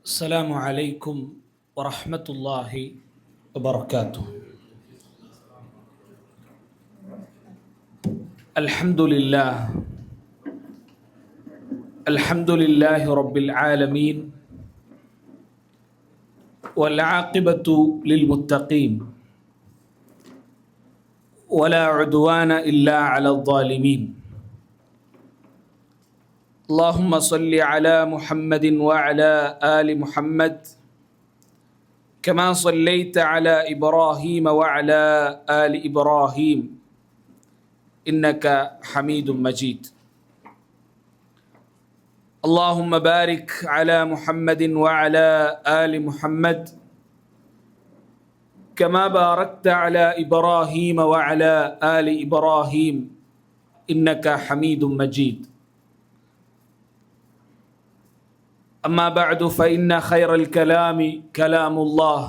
السلام عليكم ورحمة الله وبركاته. الحمد لله رب العالمين، والعاقبة للمتقين، ولا عدوان إلا على الظالمين. اللهم صل على محمد وعلى آل محمد كما صليت على إبراهيم وعلى آل إبراهيم إنك حميد مجيد. اللهم بارك على محمد وعلى آل محمد كما باركت على إبراهيم وعلى آل إبراهيم إنك حميد مجيد. أما بعد فإن خير الكلام كلام الله،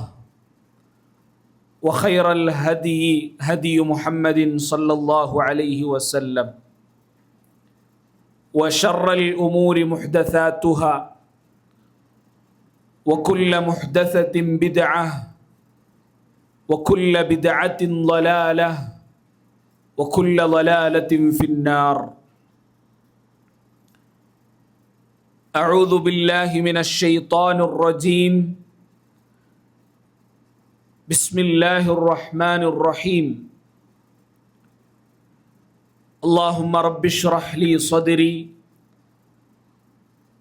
وخير الهدي هدي محمد صلى الله عليه وسلم، وشر الأمور محدثاتها، وكل محدثة بدعة، وكل بدعة ضلالة، وكل ضلالة في النار. أعوذ بالله من الشيطان الرجيم. بسم الله الرحمن الرحيم. اللهم رب اشرح لي صدري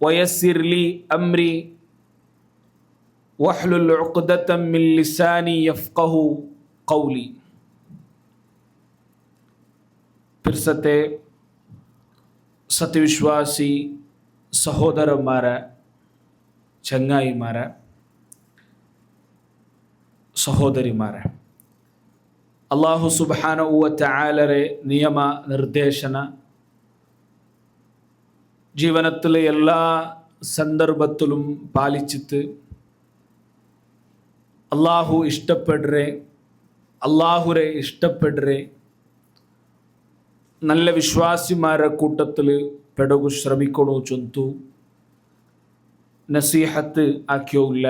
ويسر لي أمري واحلل عقدة من لساني يفقه قولي. പിർസത്തെ സത്യവിശ്വാസി സഹോദരന്മാരെ, ചങ്ങായിമാരെ, സഹോദരിമാരെ, അല്ലാഹു സുബ്ഹാനഹു വ തആലയുടെ നിയമ നിർദ്ദേശന ജീവനത്തിലെ എല്ലാ സന്ദർഭത്തിലും പാലിച്ചിട്ട് അല്ലാഹു ഇഷ്ടപ്പെടുറെ, അല്ലാഹുരെ ഇഷ്ടപ്പെടുറെ നല്ല വിശ്വാസിമാരുടെ കൂട്ടത്തിൽ പെടുകു ശ്രമിക്കണു ചൊന്തു നസീഹത്ത് ആക്കിയുള്ള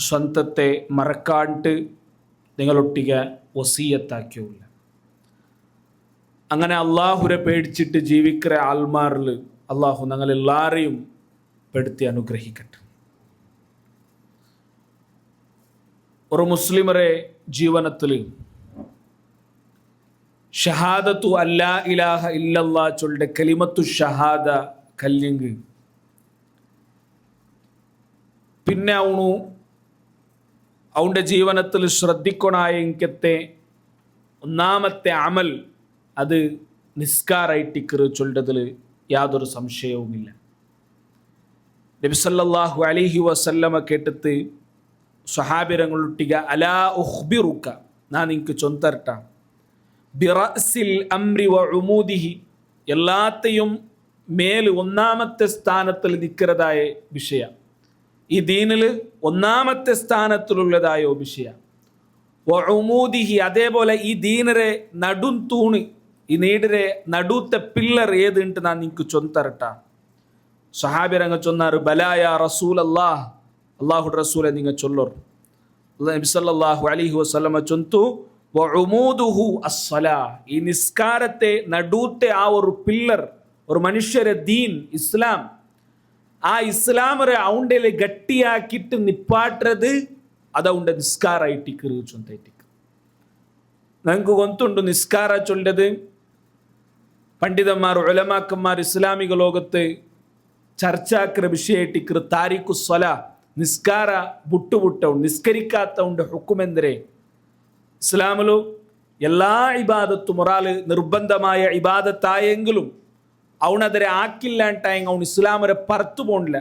സ്വന്തത്തെ മറക്കാണ്ട് നിങ്ങളൊട്ടിಗೆ വസീയത്താക്കിയുള്ള. അങ്ങനെ അള്ളാഹുരെ പേടിച്ചിട്ട് ജീവിക്കുന്ന ആൾമാരിൽ അള്ളാഹു ഞങ്ങളെല്ലാവരെയും പെടുത്തി അനുഗ്രഹിക്കട്ടെ. ഒരു മുസ്ലിമരെ ജീവനത്തിൽ ഷഹാദത്തു അല്ലാ ഇലാഹ ഇല്ലല്ലാ ചൊല്ലുടെ കലിമത്തു ഷഹാദ കല്ലിങ് പിന്നെ അവൻ്റെ ജീവനത്തിൽ ശ്രദ്ധിക്കണായെങ്കത്തെ ഒന്നാമത്തെ അമൽ അത് നിസ്കാരായിട്ടിക്കറ് ചൊല്ലതിൽ യാതൊരു സംശയവുമില്ല. നബി സല്ലല്ലാഹു അലൈഹി വസല്ലമ കേട്ടിട്ട് സ്വഹാബിരങ്ങളൊട്ടിക അലാ ഉഖ്ബിറുക, ഞാൻ നിനക്ക് ചൊന്തരട്ട, ബിറഅസിൽ അംരി വ ഉമൂദിഹി, എല്ലാത്തെയും മേൽ ഒന്നാമത്തെ സ്ഥാനത്തിൽ നിൽക്കുന്നതായ വിഷയ, ഈ ദീനിൽ ഒന്നാമത്തെ സ്ഥാനത്തിലുള്ളതായ വിഷയ, വ ഉമൂദിഹി, അതേപോലെ ഈ ദീനരെ നടും തൂണ്, ഈ നീടിരെ നടുത്തെ പില്ലർ ഏതുണ്ട് ഞാൻ നിനക്ക് ചൊന്തരട്ട. സഹാബിരങ്ങ ചൊന്നാറ് ബലായ റസൂൽ അല്ലാഹ്, അള്ളാഹു റസൂലെ നിങ്ങൾ ചൊല്ലർ. നബി സല്ലല്ലാഹു അലൈഹി വസല്ലമ ചൊന്തു വഉമൂദുഹു അസ്സലാ, ഈ നിസ്കാരത്തെ നടുത്തെ ആ ഒരു പില്ലർ, ഒരു മനുഷ്യരെ ദീൻ ഇസ്ലാം, ആ ഇസ്ലാമരെ അവൻ്റെ ഗട്ടിയാക്കിയിട്ട് നിപ്പാട്ടത് അത് അവൻ്റെ നിസ്കാരായിട്ടിക്ക് ചൊന്തേറ്റിക്ക്. ഞങ്ങൾക്ക് ഗൊന്തുണ്ട് നിസ്കാര ചൊല്ലത് പണ്ഡിതന്മാർ ഉലമാക്കന്മാർ ഇസ്ലാമിക ലോകത്ത് ചർച്ചാക്കുന്ന വിഷയമായിട്ടിക്ക് താരിഖു സ്വലാ, നിസ്കാര ബുട്ടുബുട്ടവും നിസ്കരിക്കാത്തവൻ്റെ ഹുക്കുമെന്തരെ. ഇസ്ലാമിലു എല്ലാ ഇബാദത്തും ഒരാൾ നിർബന്ധമായ ഇബാദത്തായെങ്കിലും അവനതിരെ ആക്കില്ലാണ്ടായെങ്കിൽ അവൻ ഇസ്ലാമരെ പുറത്തു പോണില്ല.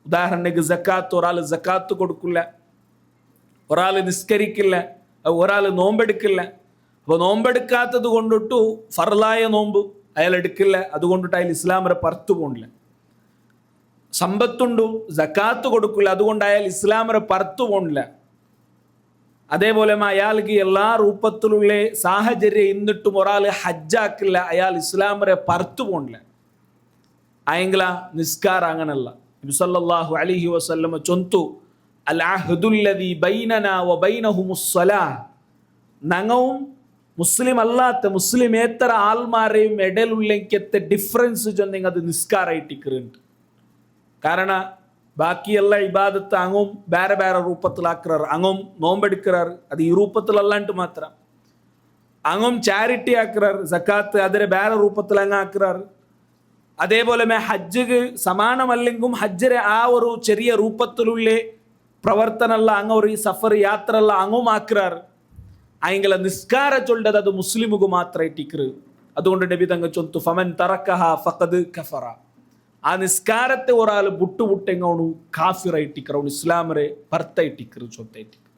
ഉദാഹരണക്ക് സക്കാത്ത്, ഒരാൾ സക്കാത്ത് കൊടുക്കില്ല, ഒരാൾ നിസ്കരിക്കില്ല, ഒരാൾ നോമ്പെടുക്കില്ല. അപ്പോൾ നോമ്പെടുക്കാത്തത് കൊണ്ടിട്ടു ഫർലായ നോമ്പ് അയാൾ എടുക്കില്ല, അതുകൊണ്ടിട്ട് അയാൾ ഇസ്ലാമരെ പുറത്തു പോണില്ല. സമ്പത്തുണ്ടു സക്കാത്ത് കൊടുക്കില്ല, അതുകൊണ്ട് അയാൾ ഇസ്ലാമരെ പുറത്തു പോണില്ല. അതേപോലെ അയാൾക്ക് എല്ലാ രൂപത്തിലുള്ള സാഹചര്യം എന്നിട്ടും ഒരാൾ ഹജ്ജാക്കില്ല, അയാൾ ഇസ്ലാമരെ പുറത്തു പോണില്ല. ആയെങ്കില നിസ്കാരം അങ്ങനല്ല. നബി സല്ലല്ലാഹു അലൈഹി വസല്ലമ ചൊന്തു അൽ അഹ്ദുല്ലദീ ബൈനനാ വബൈനഹുമുസ് സ്വലാഹ്, ഞങ്ങളും മുസ്ലിം അല്ലാത്ത മുസ്ലിമേത്തര ആൾമാരെയും ഇടയിലുള്ളത്തെ ഡിഫറൻസ് ചൊന്നെങ്കിൽ അത് നിസ്കാരായിട്ടിക്കുന്നുണ്ട്. കാരണം ബാക്കിയെല്ല ഇബാദത്ത് അങ്ങും ಬೇರೆ ಬೇರೆ ರೂಪത്തിലാക്കുறாർ, അങ്ങും നോമ്പെടുക്കുறாർ, അത് ഈ ರೂಪത്തിലല്ലാണ്ട് മാത്രം. അങ്ങും ചാരിറ്റി ആക്കുறாർ, സക്കാത്ത് അതിരെ ಬೇರೆ ರೂಪത്തിൽ അങ്ങ് ആക്കുறாർ. അതേപോലെ ഹജ്ജ് സമാനമല്ലെങ്കിലും ഹജ്ജിരെ ആ ഒരു ചെറിയ ರೂಪത്തിലുള്ള പ്രവർത്തനമല്ല അങ്ങ് ഒരു സഫർ യാത്ര അല്ല അങ്ങും ആക്കുறாർ. ആയെങ്കില നിസ്കാര ചൊല്ലത് അത് മുസ്ലിമുക്ക് മാത്രമായിട്ടിക്കറ്. അതുകൊണ്ട് നബി തങ്ങൾ ചൊന്തു ഫമൻ തറക്കഹ ഫഖദ് കഫറ, ആ നിസ്കാരത്തെ ഒരാൾ ബുട്ടുബുട്ടെങ്ക അവನು കാഫിറായിട്ടിക്കറ്, അവನು ഇസ്ലാമരെ ഭർത്തായിട്ടിക്കറ് ചൊത്തായിട്ടിക്കറ്.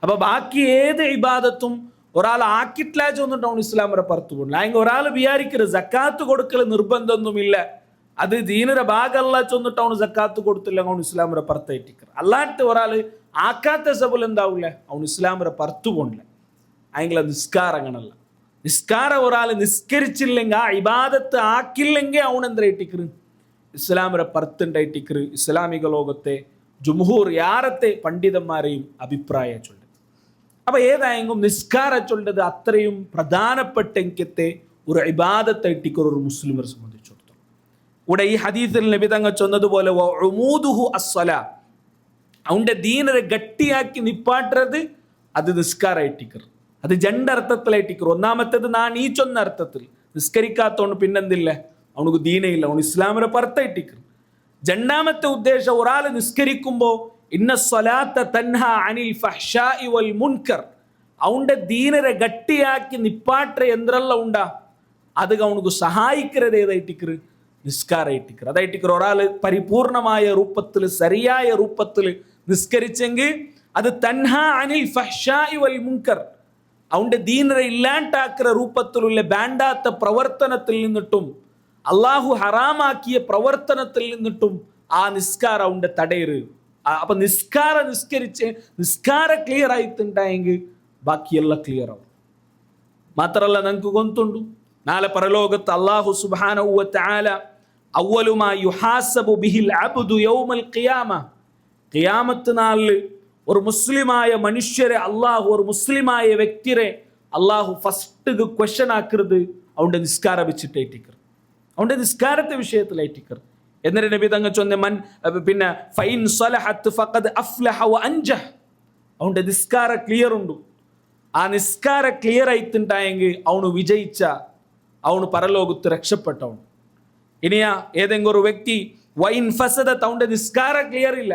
അപ്പൊ ബാക്കി ഏത് ഇബാദത്തും ഒരാൾ ആക്കിട്ടില്ല ചൊന്നിട്ട് അവನು ഇസ്ലാമരെ പുറത്തു പോകണം. ആയെങ്കിൽ ഒരാൾ വിചാരിക്കരുത് സക്കാത്ത് കൊടുക്കൽ നിർബന്ധമൊന്നുമില്ല, അത് ദീനര ഭാഗമല്ല ചൊന്നിട്ട് അവನು സക്കാത്ത് കൊടുത്തില്ല അവನು ഇസ്ലാമരെ പുറത്തായിട്ടിക്കറ്. അല്ലാണ്ട് ഒരാൾ ആക്കാത്ത സബൽ എന്താവില്ല, അവನು ഇസ്ലാമരെ പുറത്തു പോകണില്ല. ആയെങ്കിൽ നിസ്കാരം അങ്ങനല്ല. നിസ്കാരം ഒരാൾ നിസ്കരിച്ചില്ലെങ്കിൽ, ആ ഇബാദത്ത് ആക്കില്ലെങ്കിൽ അവനെന്തായിട്ടിക്കറ്, ഇസ്ലാമരെ പുറത്തുണ്ടായിട്ടിക്കറ്. ഇസ്ലാമിക ലോകത്തെ ജുംഹൂർ യാറത്തെ പണ്ഡിതന്മാരെയും അഭിപ്രായ ചൊല്ലത്. അപ്പൊ ഏതായെങ്കിലും നിസ്കാര ചൊല്ലത് അത്രയും പ്രധാനപ്പെട്ട എങ്കത്തെ ഒരു ഇബാദത്തായിട്ടിക്കർ ഒരു മുസ്ലിമരെ സംബന്ധിച്ചിടത്തോളം. ഇവിടെ ഈ ഹദീസിൽ നബി തങ്ങൾ ചൊന്നതുപോലെ അവന്റെ ദീനരെ ഗട്ടിയാക്കി നിപ്പാട്ടുന്നത് അത് നിസ്കാരായിട്ടിക്കർ. അത് രണ്ടർത്ഥത്തിലായിട്ടിക്കർ. ഒന്നാമത്തേത് നാൻ ഈ ചൊന്ന അർത്ഥത്തിൽ നിസ്കരിക്കാത്തോണ്ട് പിന്നെന്തില്ല, അവനക്ക് ദീനയില്ല, അവന് ഇസ്ലാമിനെ പുറത്തായിട്ടിക്കർ. രണ്ടാമത്തെ ഉദ്ദേശം ഒരാൾ നിസ്കരിക്കുമ്പോൾ ഇന്ന സ്വലാത്ത തൻഹ അനിൽ ഫഹ്ശാഇ വൽ മുൻകർ, അവന്റെ ദീനരെ ഗട്ടിയാക്കി നിപ്പാട്ട എന്തെല്ലാം ഉണ്ടാ അത് അവനക്ക് സഹായിക്കരുത്. ഏതായിട്ടിക്കർ, നിസ്കാരായിട്ടിക്കർ. അതായിട്ടിക്കർ ഒരാൾ പരിപൂർണമായ രൂപത്തിൽ ശരിയായ രൂപത്തിൽ നിസ്കരിച്ചെങ്കിൽ അത് തൻഹ അനിൽ ഫഹ്ശാഇ വൽ മുൻകർ, അവന്റെ ദീനരെ ഇല്ലാണ്ടാക്കുന്ന രൂപത്തിലുള്ള വേണ്ടാത്ത പ്രവർത്തനത്തിൽ നിന്നിട്ടും അള്ളാഹു ഹറാമാക്കിയ പ്രവർത്തനത്തിൽ നിന്നിട്ടും ആ നിസ്കാരം അവന്റെ തടയറ്. അപ്പൊ നിസ്കരിച്ച് നിസ്കാര ക്ലിയർ ആയിട്ടുണ്ടായെങ്കിൽ ബാക്കിയെല്ലാം ക്ലിയർ ആവും. മാത്രല്ല നമുക്ക് ഗൊന്തുണ്ടു നാളെ പരലോകത്ത് അള്ളാഹു സുബ്ഹാനഹു വ തആല അവ്വലു മാ യുഹാസബു ബിഹിൽ അബ്ദു യൗമൽ ഖിയാമ, ഖിയാമത്ത് നാളിൽ ഒരു മുസ്ലിമായ മനുഷ്യരെ അള്ളാഹു, ഒരു മുസ്ലിമായ വ്യക്തിയെ അള്ളാഹു ഫസ്റ്റ് ക്വസ്റ്റ്യൻ ആക്കരുത് അവന്റെ നിസ്കാര വെച്ചിട്ടായിട്ടിക്കർ, അവന്റെ നിസ്കാരത്തെ വിഷയത്തിലായിട്ടിക്കർ. എന്നിട്ട് നബി തങ്ങൾ ചൊന്ന പിന്നെ ഫൈൻ സലഹത്ത് ഫഖദ് അഫ്ലഹ വ അൻജഹ്, അവന്റെ നിസ്കാര ക്ലിയർ ഉണ്ട്. ആ നിസ്കാര ക്ലിയർ ആയിട്ടുണ്ടായെങ്കിൽ അവന് വിജയിച്ച, അവന് പരലോകത്ത് രക്ഷപ്പെട്ടവൻ. ഇനിയാ ഏതെങ്കിലും ഒരു വ്യക്തി വൈൻ ഫസദത്ത്, അവന്റെ നിസ്കാര ക്ലിയർ ഇല്ല,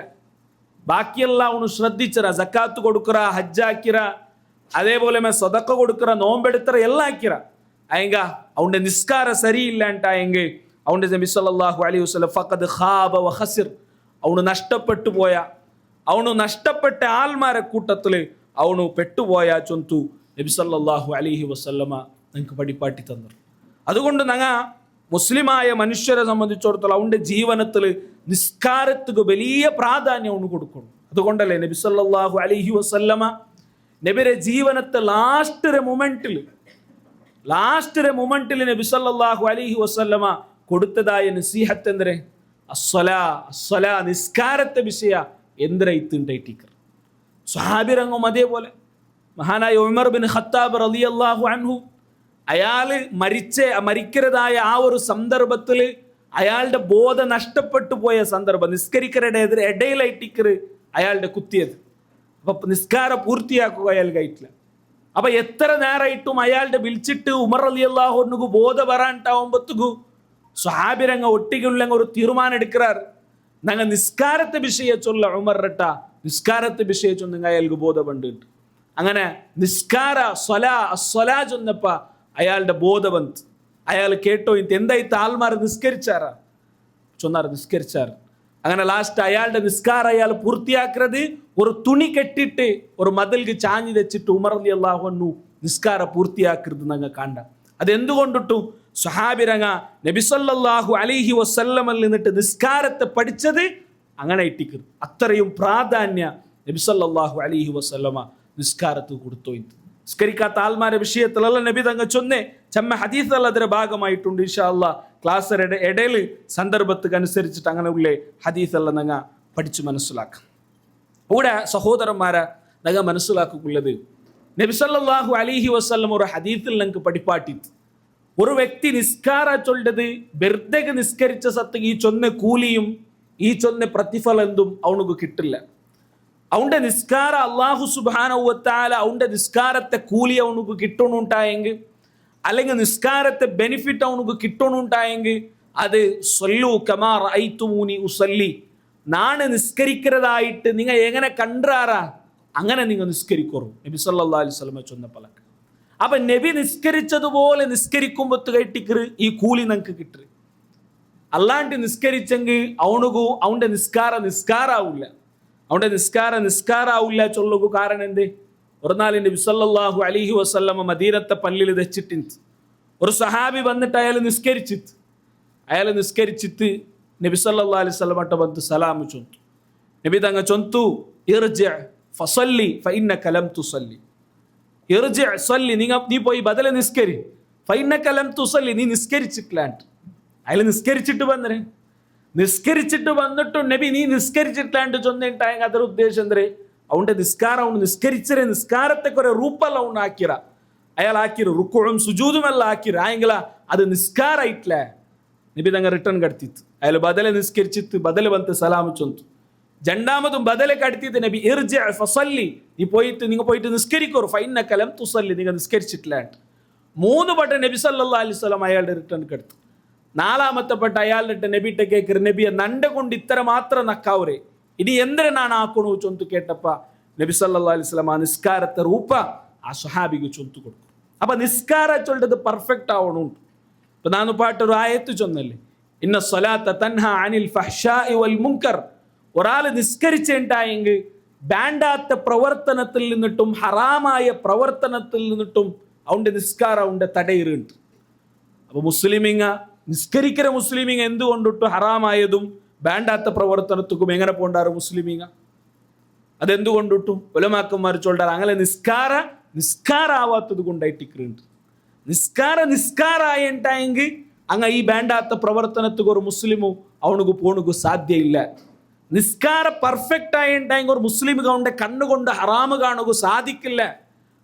ബാക്കിയെല്ലാം അവನು ശ്രദ്ധിച്ചറ, സക്കാത്ത് കൊടുക്കറ, ഹജ്ജാക്കിറ, അതേപോലെ സദക്ക കൊടുക്കറ, നോമ്പെടുത്തറ, എല്ലാം ആക്കിറ, ആയെങ്ക അവന്റെ നിസ്കാര സരിയില്ലാണ്ടായെങ്കിൽ അവന്റെ നബി സല്ലല്ലാഹു അലൈഹി വസല്ലം ഫഖദ് ഖാബ വ ഖസിർ, അവನು നഷ്ടപ്പെട്ടു പോയ, അവನು നഷ്ടപ്പെട്ട ആൾമാരെ കൂട്ടത്തിൽ അവನು പെട്ടുപോയ ചൊന്തു നബി സല്ലല്ലാഹു അലൈഹി വസല്ലമ നിങ്ങൾക്ക് പടിപ്പാട്ടി തന്നു. അതുകൊണ്ട് ഞങ്ങ മുസ്ലിമായ മനുഷ്യരെ സംബന്ധിച്ചിടത്തോളം അവന്റെ ജീവനത്തിൽ നിസ്കാരത്തിന് വലിയ പ്രാധാന്യം അവന് കൊടുക്കണം. അതുകൊണ്ടല്ലേ നബി സല്ലല്ലാഹു അലൈഹി വസല്ലമ നബിയുടെ ജീവനത്തെ ലാസ്റ്റ് മൊമെന്റിൽ നബി സല്ലല്ലാഹു അലൈഹി വസല്ലമ കൊടുത്തതായ നസീഹത്ത് എന്തിരെ, അസ്സലാ, നിസ്കാരത്തെ വിഷയ എന്തിരൈത്തുണ്ടായിട്ടിക്കർ. സ്വഹാബിരംഗം അതേപോലെ മഹാനായ ഉമർ ബിൻ ഖത്താബ് റളിയല്ലാഹു അൻഹു, അയാൾ മരിക്കരുതായ ആ ഒരു സന്ദർഭത്തിൽ അയാളുടെ ബോധം നഷ്ടപ്പെട്ടു പോയ സന്ദർഭം, നിസ്കരിക്കരുടെ ഇടയിലായിട്ടിക്കർ അയാളുടെ കുത്തിയത്. അപ്പൊ നിസ്കാരം പൂർത്തിയാക്കുക അയാൾ കഴിയില്ല. അപ്പൊ എത്ര നേരമായിട്ടും അയാളുടെ വിളിച്ചിട്ട് ഉമർ റളിയല്ലാഹു അൻഹു ബോധം വരാണ്ടാവുമ്പത്തുകു സ്വഹാബിരങ്ങ ഒട്ടിക്കുള്ള ഒരു തീരുമാനം എടുക്കാർ, ഞങ്ങൾ നിസ്കാരത്തെ വിഷയ ചൊല്ല ഉമർ റട്ട, നിസ്കാരത്തെ വിഷയ ചൊന്ന അയാൾക്ക് ബോധം കണ്ടിട്ട് അങ്ങനെ നിസ്കാര സ്വലാ ചൊന്നപ്പ അയാളുടെ ബോധം വന്ന് അയാൾ കേട്ടോ ഇത് എന്തായിട്ട് ആൾമാർ നിസ്കരിച്ചാറാ ചൊന്നാർ നിസ്കരിച്ചാർ. അങ്ങനെ ലാസ്റ്റ് അയാളുടെ നിസ്കാരം അയാൾ പൂർത്തിയാക്കുന്നത് ഒരു തുണി കെട്ടിട്ട് ഒരു മതിൽക്ക് ചാഞ്ഞു വെച്ചിട്ട് ഉമർ റളിയല്ലാഹു അൻഹു നിസ്കാര പൂർത്തിയാക്കരുത് ഞങ്ങൾ കണ്ട. അതെന്തുകൊണ്ടിട്ടു സ്വഹാബിരങ്ങ നബി സല്ലല്ലാഹു അലൈഹി വസല്ലമയിൽ നിന്നിട്ട് നിസ്കാരത്തെ പഠിച്ചത് അങ്ങനെ ഇട്ടിക്കരുത്. അത്രയും പ്രാധാന്യ നബി സല്ലല്ലാഹു അലൈഹി വസല്ലമ നിസ്കാരത്ത് കൊടുത്തു. നിസ്കരിക്കാത്ത ആൾമാരുടെ വിഷയത്തിലല്ല നബി തങ്ങൾ ചൊന്നേ ചമ്മ ഹദീസുകൾ അതിന്റെ ഭാഗമായിട്ടുണ്ട്. ഇൻഷാ അല്ലാഹ് ക്ലാസ്സിന്റെ ഇടയിൽ സന്ദർഭത്തിന് അനുസരിച്ചിട്ട് അങ്ങനെയുള്ള ഹദീസെല്ലാം നിങ്ങൾ പഠിച്ച് മനസ്സിലാക്കാം. ഇവിടെ സഹോദരന്മാരെ നിങ്ങൾ മനസ്സിലാക്കുള്ളത് നബി സല്ലല്ലാഹു അലൈഹി വസല്ലം ഒരു ഹദീസിൽ നിങ്ങൾക്ക് പഠിപ്പാട്ടിത്ത് ഒരു വ്യക്തി നിസ്കാര ചൊല്ലത് വെറുതെ നിസ്കരിച്ച സത്ത് ഈ ചൊന്ന കൂലിയും ഈ ചൊന്ന പ്രതിഫലം എന്തും അവനക്ക് കിട്ടില്ല. അവന്റെ നിസ്കാര അല്ലാഹു സുബ്ഹാനഹു വ തആല അവന്റെ നിസ്കാരത്തെ കൂലി അവനക്ക് കിട്ടണുണ്ടായെങ്കിൽ അല്ലെങ്കിൽ നിസ്കാരത്തെ ബെനിഫിറ്റ് അവനക്ക് കിട്ടണുണ്ടായെങ്കിൽ അത് സല്ലു കമാ റഅയ്തുമൂനി ഉസല്ലി, നാണ് നിസ്കരിക്കുന്നതായിട്ട് നിങ്ങൾ എങ്ങനെ കണ്ടാറാ അങ്ങനെ നിങ്ങൾ നിസ്കരിക്കൂ. നബി സല്ലല്ലാഹു അലൈഹി വസല്ലം ചൊന്ന പലക്ക്. അപ്പൊ നബി നിസ്കരിച്ചതുപോലെ നിസ്കരിക്കുമ്പോൾ കേട്ടിക്കറ് ഈ കൂലി നിങ്ങൾക്ക് കിട്ടു. അല്ലാണ്ട് നിസ്കരിച്ചെങ്കിൽ അവന്റെ നിസ്കാരാവില്ല, അവന്റെ നിസ്കാരാവില്ല ചൊല്ലുക. കാരണം എന്ത്? ഒരു നാൾ നബി സല്ലല്ലാഹു അലൈഹി വസല്ലം മദീനത്തെ പള്ളിയിൽ വെച്ചിട്ട് ഒരു സഹാബി വന്നിട്ട് അയാൾ നിസ്കരിച്ചിട്ട് നബി സല്ലല്ലാഹു അലൈഹി വസല്ലം വന്ന് സലാം ചൊന്തു. നബി തങ്ങ ചൊന്തു ഇർജി ഫസല്ലി ഫഇന്നക ലം തുസല്ലി. ഇർജി സല്ലി, നീ പോയി ബദല നിസ്കരി. ഫഇന്നക ലം തുസല്ലി, നീ നിസ്കരിച്ചിട്ടില്ലാണ്ട്. അയാൾ നിസ്കരിച്ചിട്ട് വന്നിട്ടും നബി നീ നിസ്കരിച്ചിട്ടില്ലാണ്ട് ചൊന്നിട്ടായെങ്കിൽ ಅದರ ഉദ്ദേശം എന്തേ? അവന്റെ നിസ്കാരം അവನು നിസ്കരിച്ചರೆ നിസ്കാരത്തെ കുറെ ರೂಪಲ್ಲ ಅವನು ಹಾಕಿರ, അയാൾ ಹಾಕಿರು ರುಕುഉം സുജൂദും ಎಲ್ಲ ಹಾಕಿರ ಆಯಂಗಿಲ್ಲ, ಅದು ನಿಸ್ಕಾರ ಇಟ್ಲ. നബി തങ്ങ റിട്ടേൺ കടത്തിತ್ತು. അയാൾ ബദല നിസ്കരിച്ചിട്ട് ബദല വന്ന് സലാം ചൊന്തു. രണ്ടാമതും ബദല കടത്തിയിട്ട് നബി ഇർജി ഫസല്ലി, നിങ്ങൾ പോയിട്ട് നിസ്കരിക്കൂ. ഫഇന്നക ലം തുസല്ലി, നിങ്ങൾ നിസ്കരിച്ചിട്ടില്ലാണ്ട്. 3 വട്ടം നബി സല്ലല്ലാഹു അലൈഹി വസല്ലം അയാളുടെ റിട്ടേൺ കടത്തു. 4ാമത്തെ പട്ട അയാളുടെ നബിയുടെ കേക്കറ് നബിയെ നണ്ട കൊണ്ട് ഇത്ര മാത്രം നക്കാവരെ, ഇനി എന്തിനാ ನಾನು ಹಾಕೋಣು ಚೊಂತು ಕೇಟಪ್ಪ. നബി സല്ലല്ലാഹു അലൈഹി വസല്ലം ആ നിസ്കാരത്തെ ರೂಪ ആ സ്വഹാബിക്ക് ചൊന്തു കൊടുക്കും. അപ്പൊ നിസ്കാര ചൊല്ലത് പെർഫെക്റ്റ് ആവണുണ്ട്. ഇപ്പൊ ನಾನು പാട്ടൊരു ആയത്ത് ചൊന്നല്ലേ, ഇന്ന സ്വലാത്ത തൻഹ അനിൽ ഫഹ്ശാഇ വൽ മുൻകർ. ഒരാൾ നിസ്കരിച്ചിട്ടായെങ്കിൽ വേണ്ടാത്ത പ്രവർത്തനത്തിൽ നിന്നിട്ടും ഹറാമായ പ്രവർത്തനത്തിൽ നിന്നിട്ടും അവന്റെ നിസ്കാരം അവന്റെ തടയിറുണ്ട്. അപ്പൊ നിസ്കരിക്കുന്ന മുസ്ലിമിങ്ങ എന്തുകൊണ്ടിട്ടും ഹറാമായതും വേണ്ടാത്ത പ്രവർത്തനത്തുക്കും എങ്ങനെ പോണ്ടാറ് മുസ്ലിമിങ്ങ? അതെന്തുകൊണ്ടിട്ടും ഉലമാക്കന്മാർ ചൊല്ലാറ് അങ്ങനെ നിസ്കാരാവാത്തത് കൊണ്ടായിട്ടിക്കുന്നുണ്ട്. നിസ്കാരായിട്ടായെങ്കിൽ അങ്ങ ഈ വേണ്ടാത്ത പ്രവർത്തനത്തുക്ക് ഒരു മുസ്ലിമും അവനുക്ക് പോണുക്ക് സാധ്യ ഇല്ല. നിസ്കാര പെർഫെക്റ്റ് ആയിട്ടായെങ്കിൽ ഒരു മുസ്ലിമുക്ക് അവന്റെ കണ്ണുകൊണ്ട് ഹറാമ് കാണുക സാധിക്കില്ല.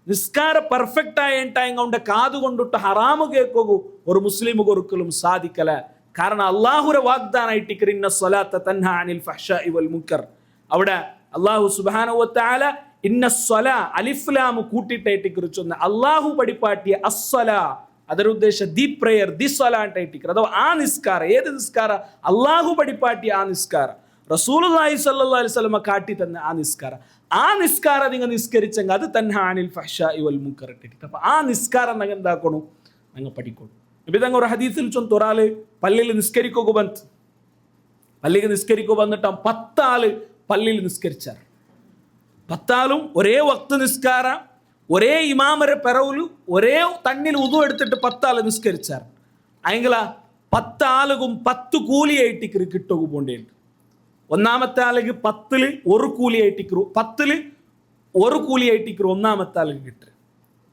നിസ്കാര പെർഫെക്റ്റ് ആയിട്ടായെങ്കിൽ അവന്റെ കാതുകൊണ്ടിട്ട് ഹറാമ് കേൾക്കൂ ഒരു മുസ്ലിമുക്ക് ഒരിക്കലും സാധിക്കല. കാരണം അള്ളാഹുര വാഗ്ദാനായിട്ട് ഇന്ന സ്വലാത്ത തൻഹ അനിൽ ഫഹ്ശാഇ വൽ മുൻകർ. അവിടെ അള്ളാഹു സുബ്ഹാനഹു വ തആല ഇന്ന സ്വലാ അലിഫ് ലാം കൂട്ടിട്ടായിട്ട് കുറിച്ചൊന്ന് അള്ളാഹു പഠിപ്പാട്ടിയ അസ്സലാ, ಅದರ ಉದ್ದೇಶ ದಿ ಪ್ರೇಯರ್ ದಿ ಸ್ವಲಾ ಅಂತ ಇಟ್ಟಿಕ್ರು. ಅಥವಾ ಆ ನಿಸ್ಕಾರ, ಏದು ನಿಸ್ಕಾರ? ಅಲ್ಲಾಹು ಬಡಿಪಾಟಿ ಆ ನಿಸ್ಕಾರ, റസൂലുള്ളാഹി സ്വല്ലല്ലാഹു അലൈഹി വസല്ലം കാട്ടി തന്ന ആ നിസ്കാരം നിങ്ങൾ നിസ്കരിച്ചെങ്കിൽ അത് തൻഹ അനിൽ ഫഹ്ശാഇ വൽ മുൻകർ ഇട്ടിട്ട്. അപ്പൊ ആ നിസ്കാരം നിങ്ങൾ എന്താക്കണം? നിങ്ങൾ പഠിക്കണം. നബി തങ്ങൾ ഒരു ഹദീസിൽ ചൊന്തു, ഒരാള് പള്ളിയിൽ നിസ്കരിക്കുക വന്നിട്ട് 10 ആള് പള്ളിയിൽ നിസ്കരിച്ചാർ. 10 ആളും ഒരേ വക്ത് നിസ്കാര, ഒരേ ഇമാമരെ പെറവുല് ഒരേ തണ്ണിൽ ഉദു എടുത്തിട്ട് 10 ആള് നിസ്കരിച്ചാർ. അയെങ്കില 10 ആളുകും 10 കൂലിയായിട്ട് കിട്ടുക പോണ്ടേണ്ട്. ഒന്നാമത്തെ ആൾക്ക് 10ൽ 1 കൂലിയായിട്ടിക്കു, 10ൽ 1 കൂലിയായിട്ടിക്കു ഒന്നാമത്തെ ആൾക്ക് കിട്ടുക.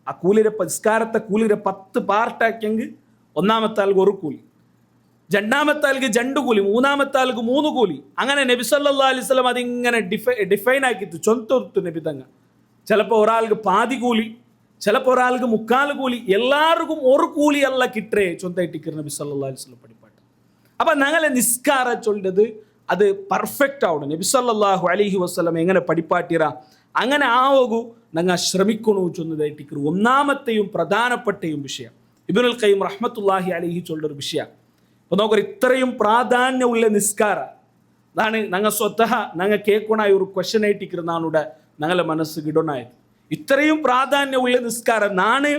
ആ കൂലിയുടെ നിസ്കാരത്തെ കൂലിയുടെ 10 പാർട്ടാക്കിയെങ്കിൽ ഒന്നാമത്തെ ആൾക്ക് 1 കൂലി, രണ്ടാമത്തെ ആൾക്ക് 2 കൂലി, മൂന്നാമത്തെ ആൾക്ക് 3 കൂലി. അങ്ങനെ നബി സല്ലല്ലാഹു അലൈഹി വസല്ലം അതിങ്ങനെ ഡിഫൈൻ ആക്കിയിട്ട് ചൊന്തൊടുത്തു നബി തങ്ങ. ചിലപ്പോൾ ഒരാൾക്ക് പാതി കൂലി, ചിലപ്പോൾ ഒരാൾക്ക് 3/4 കൂലി, എല്ലാവർക്കും 1 കൂലി അല്ല കിട്ടേ ചൊന്തായിട്ടിക്കർ നബി സല്ലല്ലാഹു അലൈഹി വസല്ലം പഠിപ്പാട്ട്. അപ്പൊ ഞങ്ങളെ നിസ്കാര ചൊല്ലത് അത് പെർഫെക്റ്റ് ആവണം. നബി സല്ലല്ലാഹു അലൈഹി വസല്ലം എങ്ങനെ പഠിപ്പാട്ടിറ അങ്ങനെ ആവൂ ഞങ്ങൾ ശ്രമിക്കണു ചൊന്നതായിട്ടിക്കർ. ഒന്നാമത്തെയും പ്രധാനപ്പെട്ടയും വിഷയം ഇബ്നുൽ ഖയ്യിം റഹ്മത്തുള്ളാഹി അലൈഹി ചൊല്ലൊരു വിഷയം. അപ്പൊ നോക്കൊരു ഇത്രയും പ്രാധാന്യമുള്ള നിസ്കാര അതാണ് ഞങ്ങൾ സ്വതः ഞങ്ങൾ കേൾക്കണായ ഒരു ക്വസ്റ്റ്യൻ ആയിട്ടിക്കർ നാണുടെ ഞങ്ങളെ മനസ്സ് കിടണായത്. ഇത്രയും പ്രാധാന്യമുള്ള നിസ്കാര നാണ്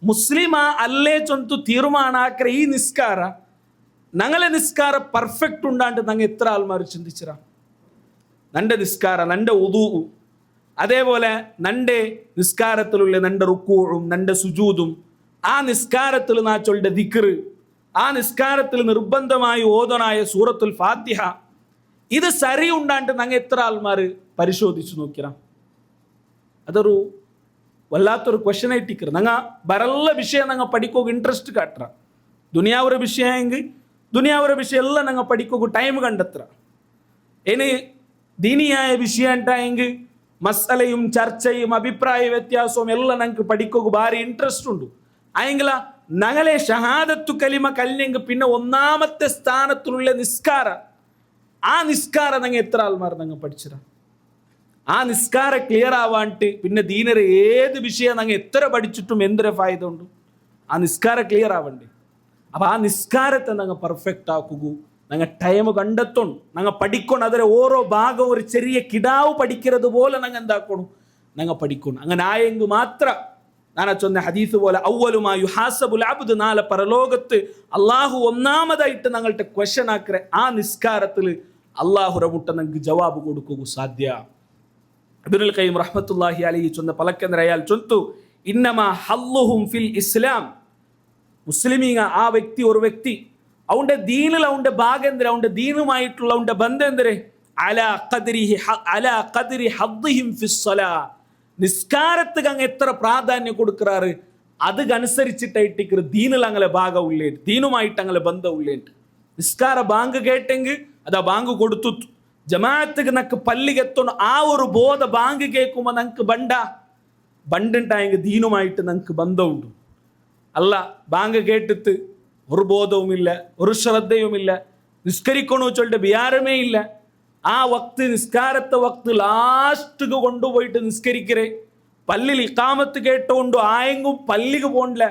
മുസ്ലിമ അല്ലേ ചൊന്തു തീരുമാനാക്കര ഈ നിസ്കാര ഞങ്ങളെ നിസ്കാര പെർഫെക്റ്റ് ഉണ്ടാണ്ട് ഞങ്ങൾ എത്ര ആൾമാർ ചിന്തിച്ചിറ? നന്റെ നിസ്കാര, നന്റെ ഉദൂ, അതേപോലെ നന്റെ നിസ്കാരത്തിലുള്ള നന്റെ റുക്കൂഉം നന്റെ സുജൂദും, ആ നിസ്കാരത്തിൽ നാ ചൊല്ലിയ ദിക്ർ, ആ നിസ്കാരത്തിൽ നിർബന്ധമായി ഓതനായ സൂറത്തുൽ ഫാത്തിഹ, ഇത് സരി ഉണ്ടാണ്ട് ഞങ്ങൾ എത്ര ആൾമാർ പരിശോധിച്ചു നോക്കിറ? അതൊരു വല്ലാത്തൊരു ക്വസ്റ്റ്യൻ ആയിട്ടിക്കറ്. ഞങ്ങൾ ബരല്ല വിഷയം ഞങ്ങൾ പഠിക്കുക ഇൻട്രസ്റ്റ് കാട്ടറ. ദുനിയാവൊരു വിഷയമെങ്കിൽ ದುನಿಯಾವರ ವಿಷಯ ಎಲ್ಲ ನಂಗೆ ಪಡಿಕೋಗು ಟೈಮ್ ಕಂಡತ್ರ ಏನು ದೀನಿಯಾಯ ವಿಷಯ ಅಂತ ಹೆಂಗೆ ಮಸಲೆയും ചർച്ചയും അഭിപ്രായ വ്യത്യാസവും എല്ലാം ഞങ്ങൾക്ക് പഠിക്കുക ഭാരി ഇൻട്രസ്റ്റ് ഉണ്ട് ആയെങ്കില ഞങ്ങളെ ഷഹാദത്തു കലിമ കല്യെങ്ക് പിന്നെ ഒന്നാമത്തെ സ്ഥാനത്തിലുള്ള നിസ്കാര ആ നിസ്കാര ഞങ്ങൾ എത്ര ആൾമാർ ഞങ്ങൾ പഠിച്ചിട ആ നിസ്കാര ക്ലിയർ ആവാണ്ട് പിന്നെ ദീനരെ ഏത് വിഷയം ഞങ്ങൾ എത്ര പഠിച്ചിട്ടും എന്തൊരു ഫായത ഉണ്ട് ആ നിസ്കാര ക്ലിയർ ആവണ്ടേ അപ്പം ആ നിസ്കാരത്തെ ഞങ്ങൾ പെർഫെക്റ്റ് ആക്കുക ഞങ്ങൾ ടൈം കണ്ടെത്തണം ഞങ്ങൾ പഠിക്കണം അതിലെ ഓരോ ഭാഗം ഒരു ചെറിയ കിടാവ് പഠിക്കുന്നത് പോലെ ഞങ്ങൾ എന്താക്കണം ഞങ്ങൾ പഠിക്കണം അങ്ങനെ ആയെങ്കിൽ മാത്രം ഞാൻ ചൊന്ന ഹദീസ് പോലെ അവലുമായി യുഹാസബുൽ അബ്ദ് നാളെ പരലോകത്ത് അള്ളാഹു ഒന്നാമതായിട്ട് ഞങ്ങളുടെ ക്വസ്റ്റ്യൻ ആക്കറെ ആ നിസ്കാരത്തിൽ അള്ളാഹുര മുട്ട ഞങ്ങൾക്ക് ജവാബ് കൊടുക്കുക സാധ്യ ഇബ്നുൽ ഖയ്യിം റഹ്മത്തുള്ളാഹി അലൈഹി ചൊന്ന പലക്കെಂದ್ರೆ അയാൾ ചൊന്തു ഇന്നമാ ഹല്ലുഹും ഫിൽ ഇസ്ലാം മുസ്ലിമീങ്ങ ആ വ്യക്തി ഒരു വ്യക്തി അവന്റെ ദീനിൽ അവന്റെ ഭാഗം എന്തിനാ അവന്റെ ദീനുമായിട്ടുള്ള അവന്റെ ബന്ധം എന്തിരെ അലാ ഖദ്രി ഹദ്ദിഹിം ഫിസ്സലാ നിസ്കാരത്തിന് അങ്ങ് എത്ര പ്രാധാന്യം കൊടുക്കാറ് അതനുസരിച്ചിട്ടായിട്ട് ദീനിൽ അങ്ങനെ ഭാഗം ഉള്ളേട്ട് ദീനുമായിട്ട് അങ്ങനെ ബന്ധം ഉള്ളേട്ട് നിസ്കാര ബാങ്ക് കേട്ടെങ്കിൽ അതാ ബാങ്ക് കൊടുത്തു ജമാഅത്തിന് നക്ക് പള്ളിക്കെത്തണം ആ ഒരു ബോധ ബാങ്ക് കേൾക്കുമ്പോൾ ഞങ്ങൾക്ക് ബണ്ടുണ്ടായെങ്കിൽ ദീനുമായിട്ട് ഞങ്ങൾക്ക് ബന്ധമുണ്ട് അല്ല ബാങ്ക് കേട്ടിട്ട് ഒരു ബോധവുമില്ല ഒരു ശ്രദ്ധയുമില്ല നിസ്കരിക്കണു ചൊല്ലിട്ട് വിചാരമേ ഇല്ല ആ വക്ത് നിസ്കാരത്തെ വക്ത് ലാസ്റ്റ് കൊണ്ടുപോയിട്ട് നിസ്കരിക്കരേ പള്ളിയിൽ ഇഖാമത്ത് കേട്ടുകൊണ്ട് ആയെങ്കും പള്ളിക്ക് പോണ്ടില്ല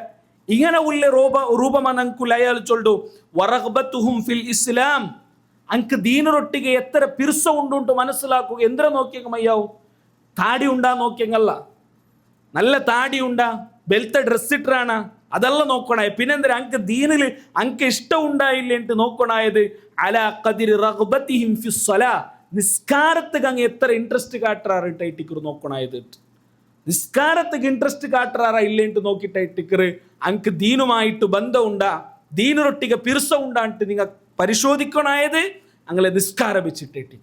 ഇങ്ങനെ ഉള്ള രൂപമാണ് ഞങ്ങൾക്ക് അയാൾ ചൊല്ലു വറഗ്ബത്തുഹും ഫിൽ ഇസ്ലാം അങ്ക് ദീനൊട്ടിಗೆ എത്ര പിർസ ഉണ്ടുണ്ട് മനസ്സിലാക്കുക എന്തിനാ നോക്കിയെങ്കിൽ മയ്യാവും താടി ഉണ്ടാ നോക്കിയെങ്കല്ല നല്ല താടി ഉണ്ടാ ബെൽത്ത ഡ്രസ് ഇട്ടാണ് അതല്ല നോക്കണായ പിന്നെന്താ അങ്ക് ദീനിൽ അങ്ക് ഇഷ്ടം ഉണ്ടായില്ല എന്ന് നോക്കണായത് അലാ ഖദ്രി റഗ്ബത്തിഹിം ഫിസ്സലാ നിസ്കാരത്തിന് അങ്ങ് എത്ര ഇൻട്രസ്റ്റ് കാട്ടാറായിട്ടായിട്ട് നോക്കണായത് നിസ്കാരത്തിന് ഇൻട്രസ്റ്റ് കാട്ടാറാ ഇല്ല എന്ന് നോക്കിയിട്ടായിട്ട് അങ്ക് ദീനുമായിട്ട് ബന്ധം ഉണ്ടാ ദീനൊട്ടിಗೆ പിർസ ഉണ്ടാണ്ട് നിങ്ങൾ പരിശോധിക്കണായത് അങ്ങനെ നിസ്കാരം വെച്ചിട്ടായിട്ട്